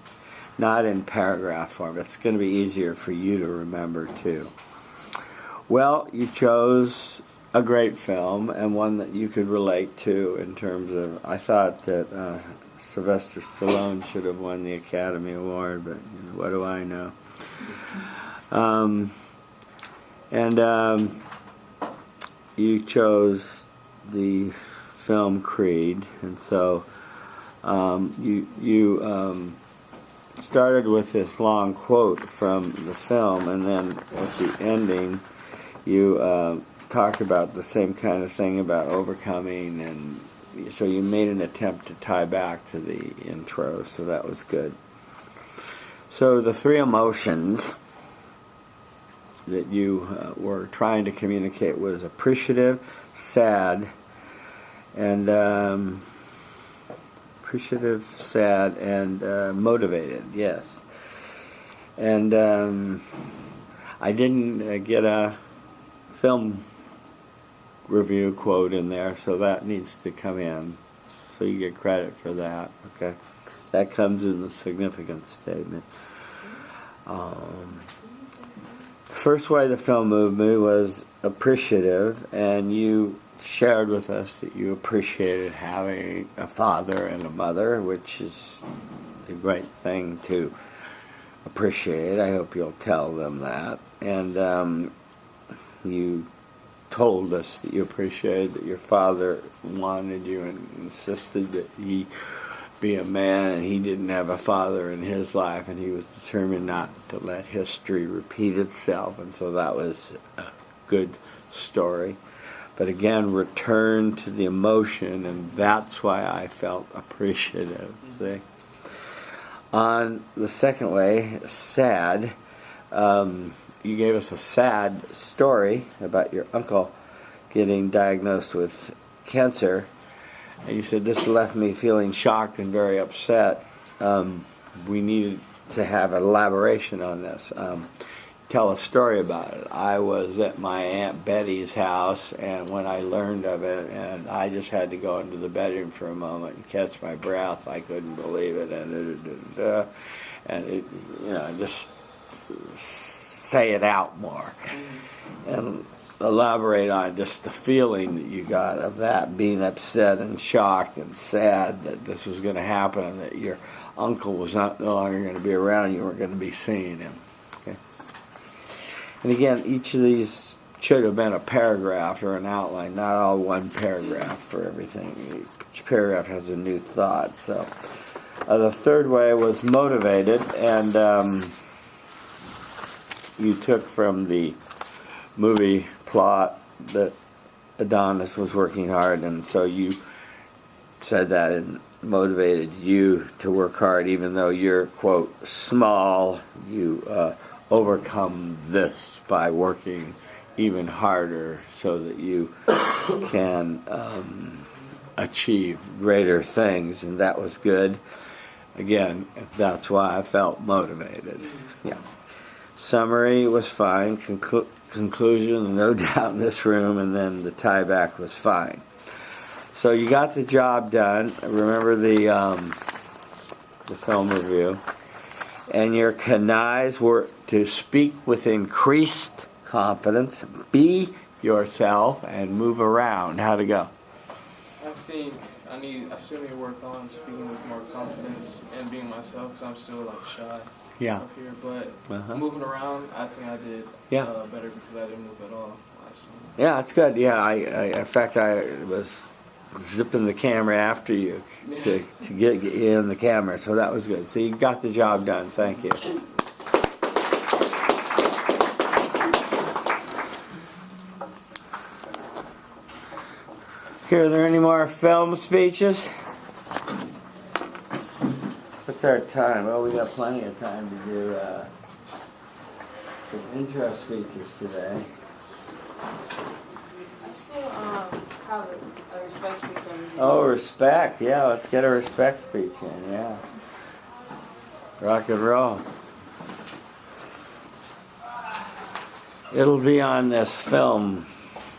not in paragraph form. It's going to be easier for you to remember too. Well, you chose a great film and one that you could relate to in terms of, I thought that Sylvester Stallone should have won the Academy Award, but what do I know? You chose the film Creed, and so you started with this long quote from the film, and then at the ending, you talked about the same kind of thing about overcoming, and so you made an attempt to tie back to the intro, so that was good. So the three emotions that you were trying to communicate was appreciative, sad, and motivated. Yes. And I didn't get a film review quote in there, so that needs to come in. So you get credit for that. Okay, that comes in the significance statement. The first way the film moved me was appreciative, and you shared with us that you appreciated having a father and a mother, which is a great thing to appreciate. I hope you'll tell them that. And you told us that you appreciated that your father wanted you and insisted that he be a man, and he didn't have a father in his life, and he was determined not to let history repeat itself, and so that was a good story. But again, return to the emotion, and that's why I felt appreciative. See? On the second way, sad, you gave us a sad story about your uncle getting diagnosed with cancer, and you said this left me feeling shocked and very upset. We needed to have elaboration on this. Tell a story about it. I was at my Aunt Betty's house, and when I learned of it, and I just had to go into the bedroom for a moment and catch my breath. I couldn't believe it, and it, just say it out more, and elaborate on just the feeling that you got of that, being upset and shocked and sad that this was going to happen, and that your uncle was no longer going to be around, you weren't going to be seeing him. Okay? And again, each of these should have been a paragraph or an outline, not all one paragraph for everything. Each paragraph has a new thought. So the third way was motivated, and you took from the movie plot that Adonis was working hard, and so you said that it motivated you to work hard, even though you're, quote, small. You overcome this by working even harder so that you can achieve greater things, and that was good. Again, that's why I felt motivated. Yeah. Summary was fine. Conclusion, no doubt in this room, and then the tie back was fine. So you got the job done. Remember the film review, and your canais were to speak with increased confidence, be yourself, and move around. How'd it go? I think I still need to work on speaking with more confidence and being myself, because I'm still like shy. Yeah. Up here, but moving around, I think I did better because I didn't move at all last time. Yeah, it's good. Yeah, in fact, I was zipping the camera after you to get you in the camera, so that was good. So you got the job done. Thank you. Okay, are there any more film speeches? What's our time? Well, we got plenty of time to do some intro speeches today. I still have a respect speech on this. Oh, respect. Yeah, let's get a respect speech in. Yeah. Rock and roll. It'll be on this film.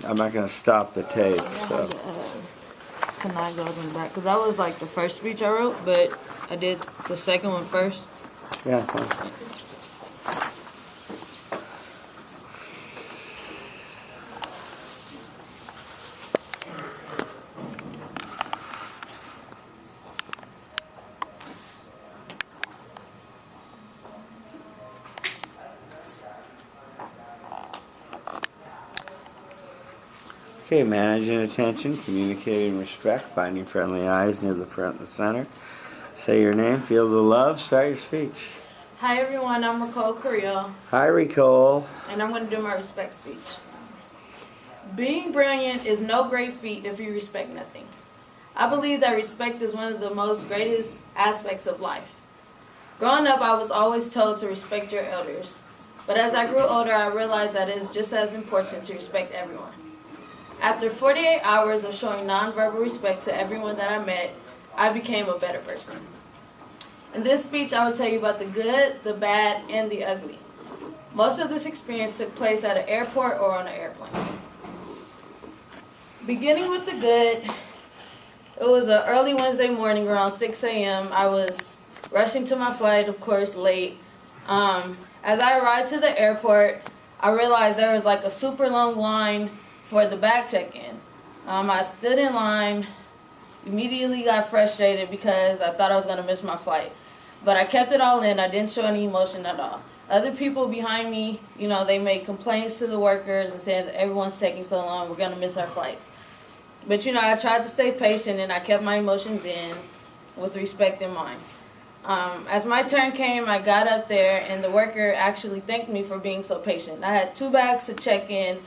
I'm not going to stop the tape. So. Can I go back? Because that was like the first speech I wrote, but I did the second one first. Yeah, fine. Okay, managing attention, communicating respect, finding friendly eyes near the front and the center, Say your name, feel the love, start your speech. Hi everyone, I'm Nicole Carrillo, Hi, Nicole. and I'm going to do my respect speech. Being brilliant is no great feat if you respect nothing. I believe that respect is one of the most greatest aspects of life. Growing up, I was always told to respect your elders. But as I grew older, I realized that it is just as important to respect everyone. After 48 hours of showing nonverbal respect to everyone that I met, I became a better person. In this speech, I will tell you about the good, the bad, and the ugly. Most of this experience took place at an airport or on an airplane. Beginning with the good, it was an early Wednesday morning around 6 a.m. I was rushing to my flight, of course, late. As I arrived to the airport, I realized there was like a super long line for the bag check-in. I stood in line, immediately got frustrated because I thought I was going to miss my flight. But I kept it all in. I didn't show any emotion at all. Other people behind me, they made complaints to the workers and said that everyone's taking so long, we're going to miss our flights. But, I tried to stay patient and I kept my emotions in with respect in mind. As my turn came, I got up there and the worker actually thanked me for being so patient. I had 2 bags to check in,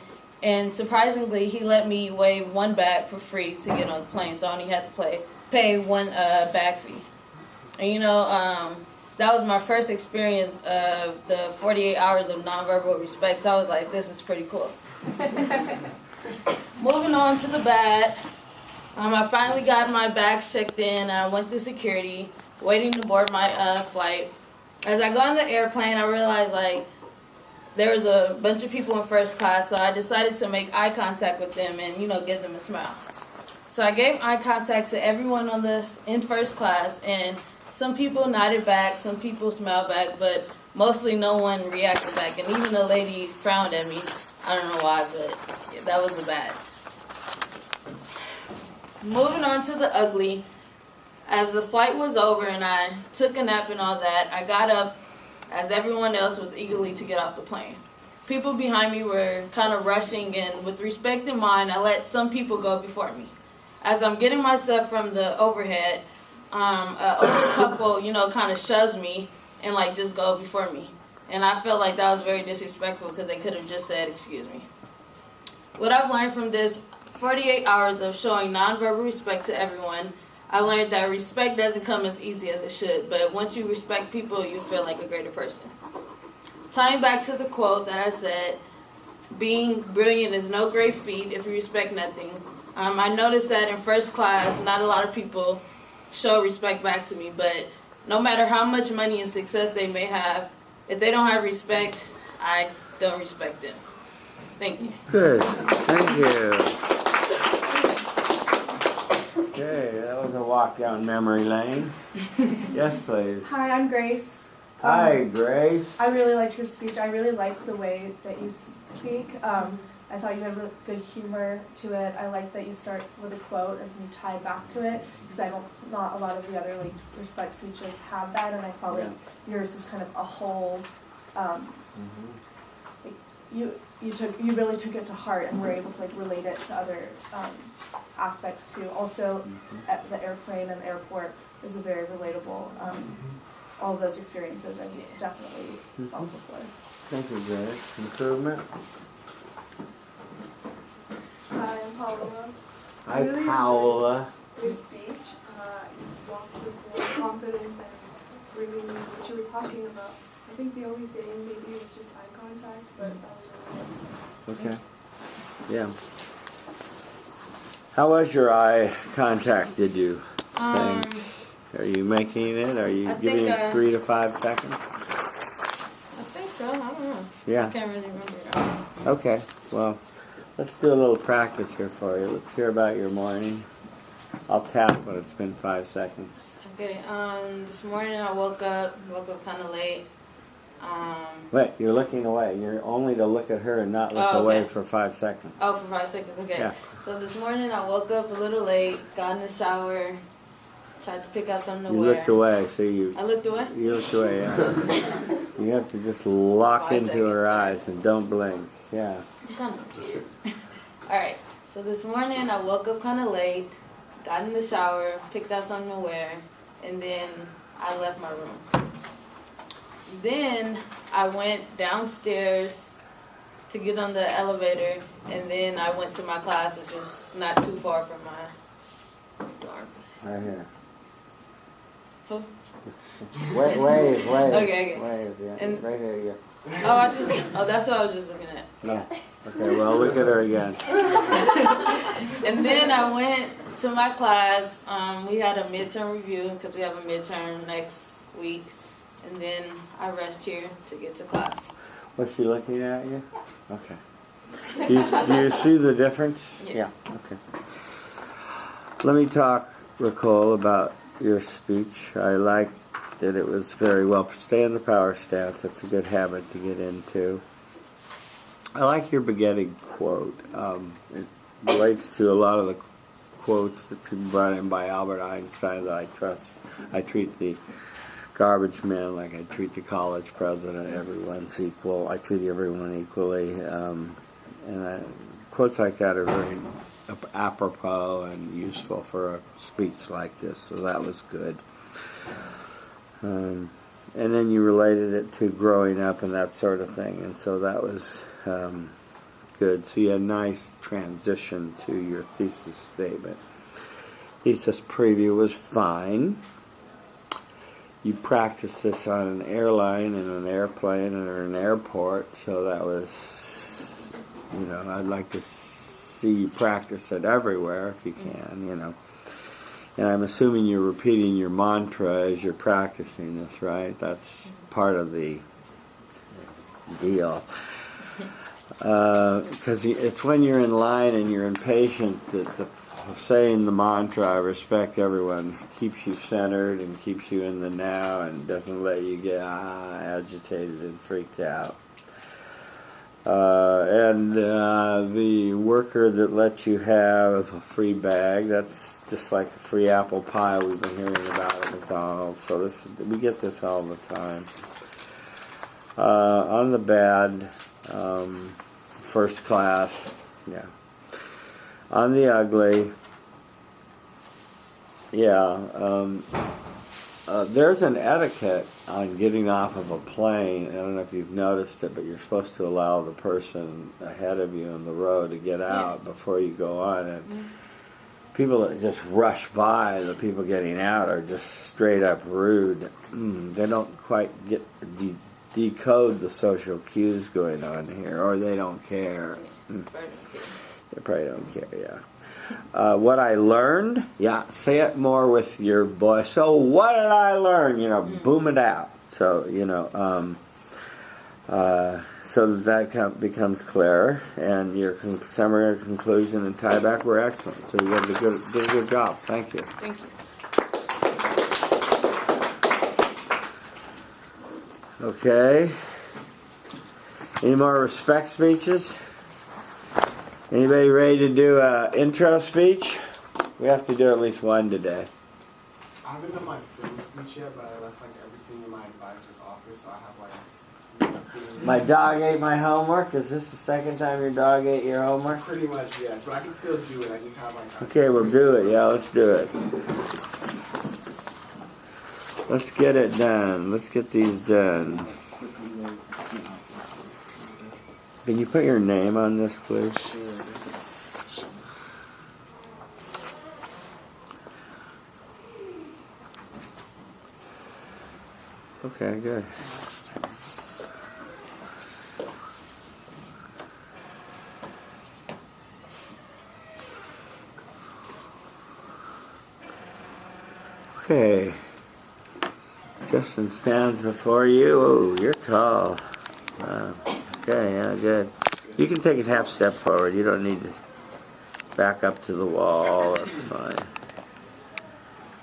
and surprisingly, he let me waive 1 bag for free to get on the plane, so I only had to pay 1 bag fee. And that was my first experience of the 48 hours of nonverbal respect, so I was like, this is pretty cool. Moving on to the bad, I finally got my bags checked in, and I went through security, waiting to board my flight. As I got on the airplane, I realized there was a bunch of people in first class, so I decided to make eye contact with them and give them a smile. So I gave eye contact to everyone in first class, and some people nodded back, some people smiled back, but mostly no one reacted back. And even the lady frowned at me. I don't know why, but yeah, that was the bad. Moving on to the ugly. As the flight was over and I took a nap and all that, I got up as everyone else was eagerly to get off the plane. People behind me were kind of rushing, and with respect in mind, I let some people go before me. As I'm getting my stuff from the overhead, an older couple, kind of shoves me and just go before me. And I felt like that was very disrespectful because they could have just said, excuse me. What I've learned from this 48 hours of showing nonverbal respect to everyone, I learned that respect doesn't come as easy as it should, but once you respect people, you feel like a greater person. Tying back to the quote that I said, being brilliant is no great feat if you respect nothing. I noticed that in first class, not a lot of people show respect back to me, but no matter how much money and success they may have, if they don't have respect, I don't respect them. Thank you. Good. Thank you. Okay, that was a walk down memory lane. Yes, please. Hi, I'm Grace. Hi, Grace. I really liked your speech. I really liked the way that you speak. I thought you had really good humor to it. I like that you start with a quote and you tie back to it, because not a lot of the other respect speeches have that, and I felt like yours was kind of a whole. You really took it to heart and were able to relate it to other aspects too. Also, at the airplane and the airport is a very relatable. All of those experiences I've definitely felt before. Thank you, Grace. Improvement. Hi, I'm Paola. Hi, Paola. Your speech, you walked with more confidence and bringing what you were talking about. I think the only thing maybe was just eye contact, but that was really good. Okay. Yeah. How was your eye contact, did you say? Are you making it? Are you giving it 3 to 5 seconds? I think so. I don't know. Yeah. I can't really remember now. Okay. Well, let's do a little practice here for you. Let's hear about your morning. I'll tap when it's been 5 seconds. Okay. This morning I woke up kind of late. Wait, you're looking away. You're only to look at her and not look away for 5 seconds. Oh, for 5 seconds. Okay. Yeah. So this morning I woke up a little late, got in the shower, tried to pick out something to You wear. looked away, so you... I looked away? You looked away, yeah. You have to just lock 5 into her seconds. eyes and don't blink. Yeah. Alright, so this morning I woke up kind of late, got in the shower, picked out something to wear. and then I left my room. Then I went downstairs to get on the elevator, and then I went to my class, which was not too far from my dorm. Right here. Who? Wave. Okay. Wave, yeah. And- right here, yeah. That's what I was just looking at. Yeah. Okay, well, look at her again. And then I went to my class. We had a midterm review because we have a midterm next week. And then I rushed here to get to class. Was she looking at you? Okay. Do you see the difference? Yeah. Okay. Let me talk, Ricole, about your speech. I like that it was very well. Stay in the power stance. That's a good habit to get into. I like your beginning quote. It relates to a lot of the quotes that people brought in by Albert Einstein that I trust. I treat the garbage man like I treat the college president. Everyone's equal. I treat everyone equally. Quotes like that are very apropos and useful for a speech like this, so that was good. And then you related it to growing up and that sort of thing, and so that was good. So you had a nice transition to your thesis statement. Thesis preview was fine. You practiced this on an airline and an airplane and an airport, so that was, I'd like to see you practice it everywhere if you can, And I'm assuming you're repeating your mantra as you're practicing this, right? That's part of the deal. Because it's when you're in line and you're impatient that saying the mantra, I respect everyone, keeps you centered and keeps you in the now and doesn't let you get agitated and freaked out. And the worker that lets you have a free bag, that's just like the free apple pie we've been hearing about at McDonald's. So we get this all the time. On the bad, first class, yeah. On the ugly, there's an etiquette on getting off of a plane. I don't know if you've noticed it, but you're supposed to allow the person ahead of you on the road to get out before you go on. And people that just rush by, the people getting out, are just straight up rude. They don't quite get decode the social cues going on here, or they don't care. They probably don't care, yeah. What I learned, say it more with your voice. So what did I learn? Boom it out. So, so that becomes clearer, and your summary, conclusion, and tie back were excellent. So you did a good job. Thank you. Thank you. Okay. Any more respect speeches? Anybody ready to do an intro speech? We have to do at least one today. I haven't done my film speech yet, but I left everything in my advisor's office, so I have My dog ate my homework. Is this the second time your dog ate your homework? Pretty much, yes, but I can still do it. I just have Okay, we'll do it. Yeah, let's do it. Let's get it done. Let's get these done. Can you put your name on this, please? Okay, good. Okay. Justin stands before you. Oh, you're tall. Okay, yeah, good. You can take a half step forward. You don't need to back up to the wall. That's fine.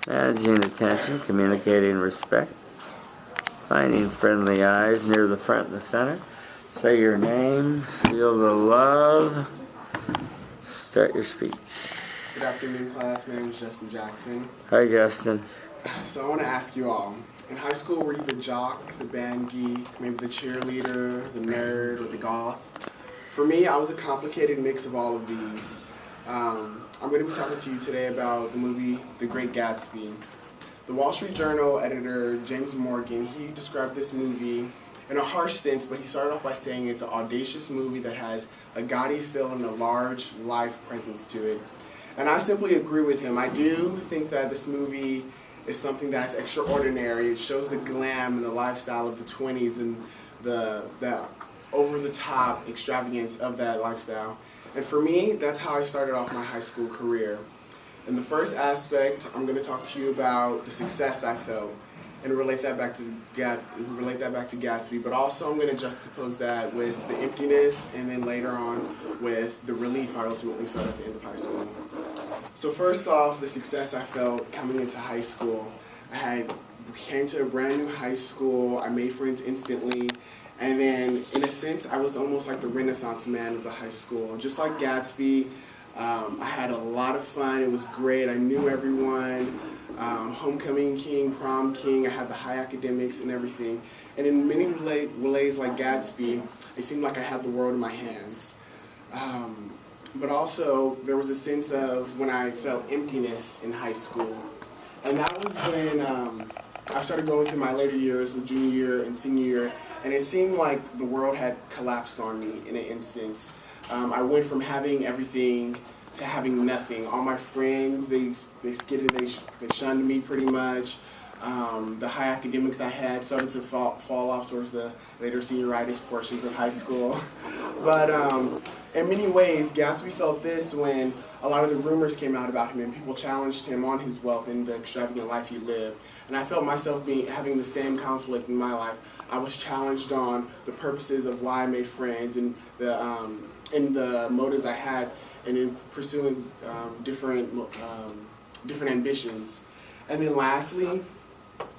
Managing attention, communicating respect, finding friendly eyes near the front and the center. Say your name, feel the love. Start your speech. Good afternoon, class. My name is Justin Jackson. Hi, Justin. So I want to ask you all, in high school, were you the jock, the band geek, maybe the cheerleader, the nerd, or the goth? For me, I was a complicated mix of all of these. I'm going to be talking to you today about the movie The Great Gatsby. The Wall Street Journal editor, James Morgan, he described this movie in a harsh sense, but he started off by saying it's an audacious movie that has a gaudy feel and a large life presence to it. And I simply agree with him. I do think that this movie is something that's extraordinary. It shows the glam and the lifestyle of the 20s and the over-the-top extravagance of that lifestyle. And for me, that's how I started off my high school career. In the first aspect, I'm going to talk to you about the success I felt and relate that back to Gatsby, but also I'm going to juxtapose that with the emptiness and then later on with the relief I ultimately felt at the end of high school. So first off, the success I felt coming into high school. I came to a brand new high school, I made friends instantly, and then in a sense I was almost like the Renaissance man of the high school. Just like Gatsby, I had a lot of fun, it was great, I knew everyone. Homecoming king, prom king, I had the high academics and everything. And in many ways like Gatsby, it seemed like I had the world in my hands. But also, there was a sense of when I felt emptiness in high school. And that was when I started going through my later years, the junior year and senior year, and it seemed like the world had collapsed on me in an instance. I went from having everything to having nothing. All my friends, they skidded, they shunned me pretty much. The high academics I had started to fall off towards the later senioritis portions of high school. But in many ways, Gatsby felt this when a lot of the rumors came out about him and people challenged him on his wealth and the extravagant life he lived. And I felt myself having the same conflict in my life. I was challenged on the purposes of why I made friends and the motives I had and in pursuing different ambitions. And then lastly,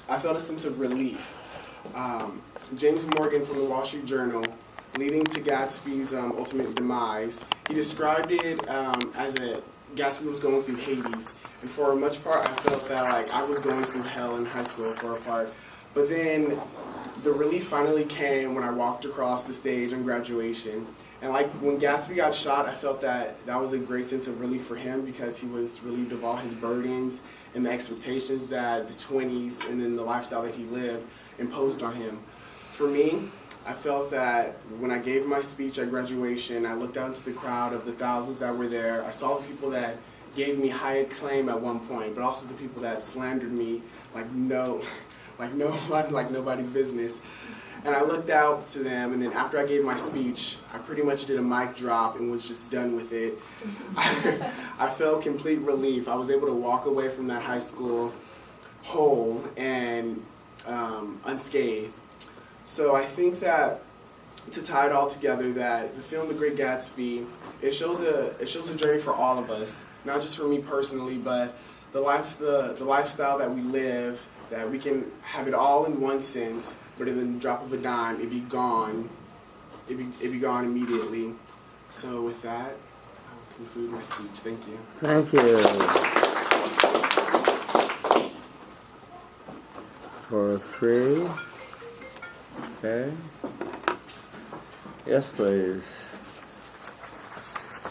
I felt a sense of relief. James Morgan from the Wall Street Journal, leading to Gatsby's ultimate demise, he described it as Gatsby was going through Hades. And for a much part, I felt that like I was going through hell in high school for a part. But then the relief finally came when I walked across the stage on graduation. And like when Gatsby got shot, I felt that was a great sense of relief for him because he was relieved of all his burdens and the expectations that the 20s and then the lifestyle that he lived imposed on him. For me, I felt that when I gave my speech at graduation, I looked out into the crowd of the thousands that were there. I saw the people that gave me high acclaim at one point, but also the people that slandered me like nobody's business. And I looked out to them, and then after I gave my speech, I pretty much did a mic drop and was just done with it. I felt complete relief. I was able to walk away from that high school whole and unscathed. So I think that to tie it all together, that the film The Great Gatsby, it shows a journey for all of us, not just for me personally, but the lifestyle that we live, that we can have it all in one sense, but in the drop of a dime, it'd be gone. It'd be gone immediately. So with that, I'll conclude my speech. Thank you. Thank you. For 3. Okay. Yes, please.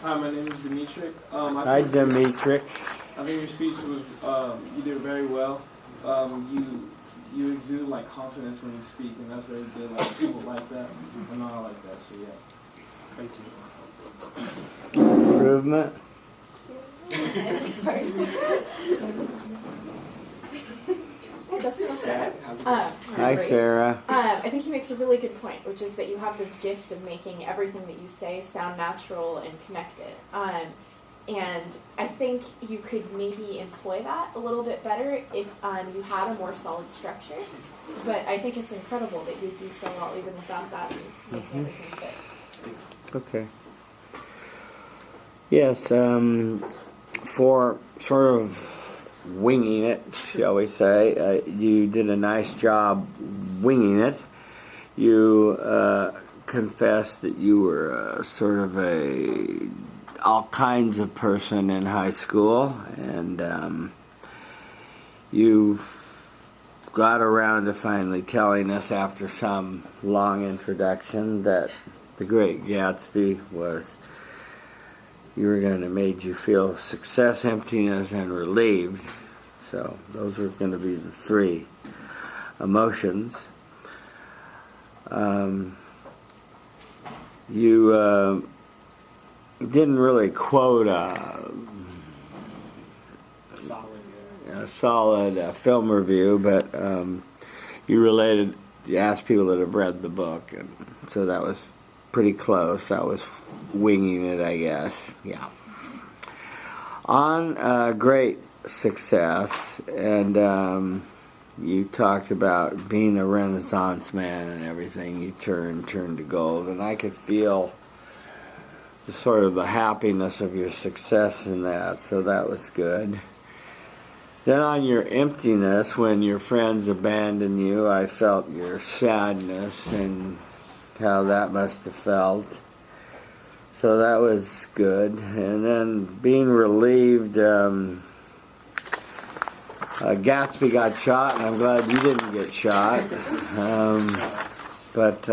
Hi, my name is Dimitri. Hi, Dimitri. I think your speech was, you did very well. You exude like confidence when you speak, and that's very good. Like people like that, and I like that. So yeah, thank you. Improvement. Sorry. That's what I'm saying. Hi, Sarah. I think he makes a really good point, which is that you have this gift of making everything that you say sound natural and connected. And I think you could maybe employ that a little bit better if you had a more solid structure. But I think it's incredible that you do so well even without that and making everything fit. Okay. Yes, for sort of winging it, shall we say, you did a nice job winging it. You confessed that you were sort of all kinds of person in high school, and you got around to finally telling us after some long introduction that The Great Gatsby made you feel success, emptiness, and relieved So those are going to be the three emotions. You didn't really quote a solid film review, but you asked people that have read the book, and so that was pretty close. I was winging it, I guess. Yeah. On great success, and you talked about being a Renaissance man and everything. You turned to gold, and I could feel the sort of the happiness of your success in that. So that was good. Then on your emptiness, when your friends abandoned you, I felt your sadness and how that must have felt. So that was good. And then being relieved, Gatsby got shot, and I'm glad you didn't get shot. But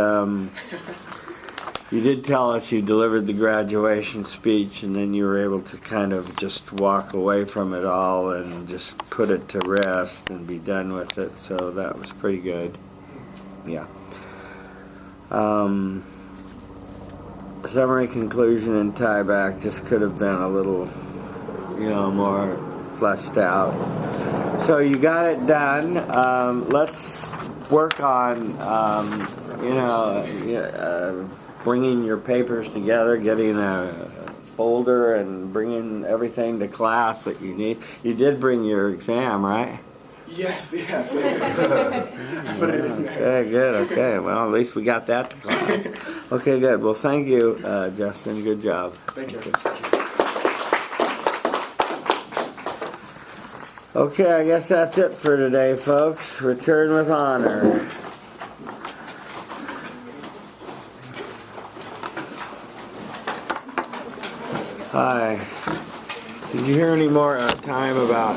you did tell us you delivered the graduation speech, and then you were able to kind of just walk away from it all and just put it to rest and be done with it. So that was pretty good. Yeah. Summary, conclusion, and tie back just could have been a little, more fleshed out. So you got it done. Let's work on, bringing your papers together, getting a folder, and bringing everything to class that you need. You did bring your exam, right? Yes. I put it in there. Okay, good. Okay, well, at least we got that to class. Okay, good. Well, thank you, Justin. Good job. Thank you. Okay, I guess that's it for today, folks. Return with honor. Hi. Did you hear any more time about,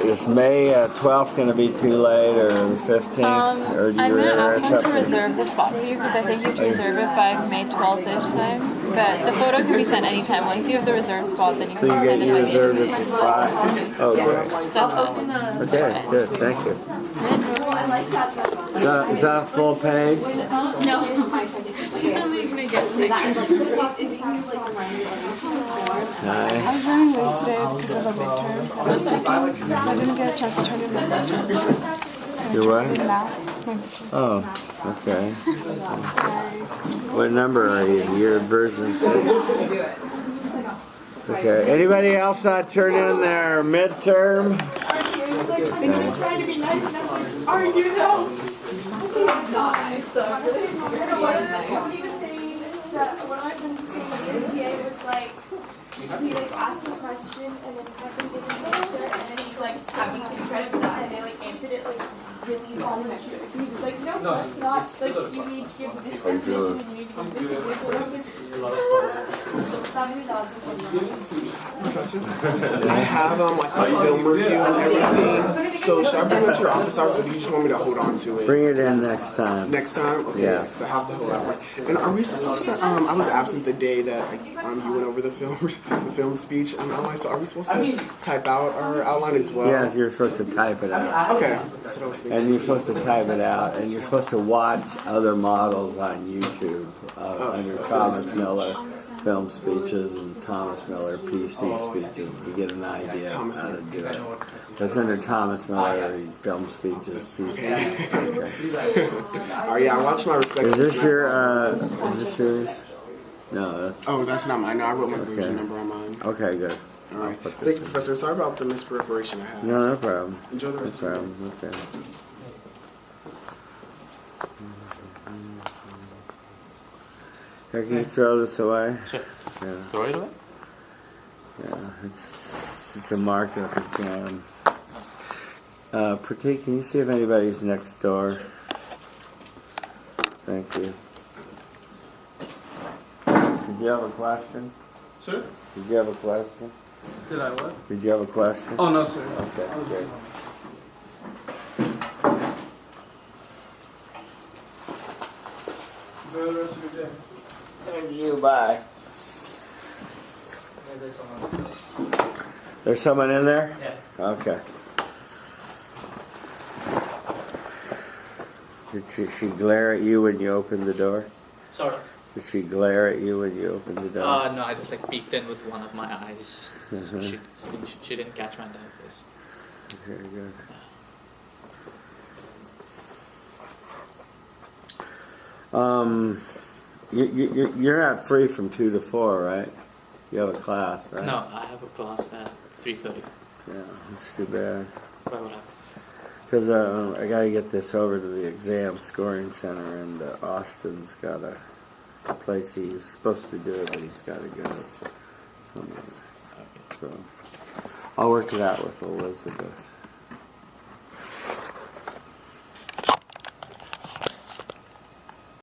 is May 12th going to be too late, or the 15th? Or do you I'm going to ask them to reserve the spot for you, because I think you have to reserve it by May 12th-ish time. But the photo can be sent anytime. Once you have the reserved spot, then you can send it by May 12th. Reserve the spot? Oh, great. That's awesome. Okay, good. Thank you. Is that a full page? No. I'm only going to get 6. I was running late today because of a midterm I was taking, so I didn't get a chance to turn in my midterm. Your what? Math, my midterm. Oh, okay. What number are you? Your version 6? Okay. Anybody else not turn in their midterm? I'm trying to be nice enough. Are you though? Somebody was saying that when I went to say my MTA was like, he asked a question and then had them give an answer, and then he's like, giving credit for that, and they answered it really long. He was like, no, that's not. You need to give this definition, and you need to give this. Professor, I have my film review and everything. So should I bring that to your office hours, or do you just want me to hold on to it? Bring it in next time. Next time? Okay. Yeah. Because I have the whole outline. And are we supposed to? I was absent the day that you went over the film speech and outline. So are we supposed to type out our outline as well? Yes, you're supposed to type it out. Okay. That's what I was thinking. And you're supposed to type it out, and you're supposed to watch other models on YouTube under Thomas Miller film speeches and Thomas Miller PC speeches to get an idea of how to do it. That's under Thomas Miller film speeches. Okay. Oh yeah, I watched my respect. Is this yours? No, that's... Oh, that's not mine. No, I wrote my version number on mine. Okay, good. All right. Thank you, Professor. Sorry about the mispreparation I had. No problem. Enjoy the rest of your day. Okay. Here, can you throw this away? Sure. Yeah. Throw it away? Yeah, it's a markup exam. Pratik, can you see if anybody's next door? Thank you. Did you have a question? Sir? Did you have a question? Did I what? Did you have a question? Oh, no, sir. Okay, great. Enjoy the rest of your day. Thank you, bye. There's someone in there? Yeah. Okay. Did she glare at you when you opened the door? Sort of. Did she glare at you when you opened the door? No, I just like peeked in with one of my eyes. So she didn't catch my entire face. Very good. You're not free from 2 to 4, right? You have a class, right? No, I have a class at 3:30. Yeah, that's too bad. Why would I? Because I got to get this over to the exam scoring center, and Austin's got a place he's supposed to do it, but he's got to go. So I'll work it out with Elizabeth.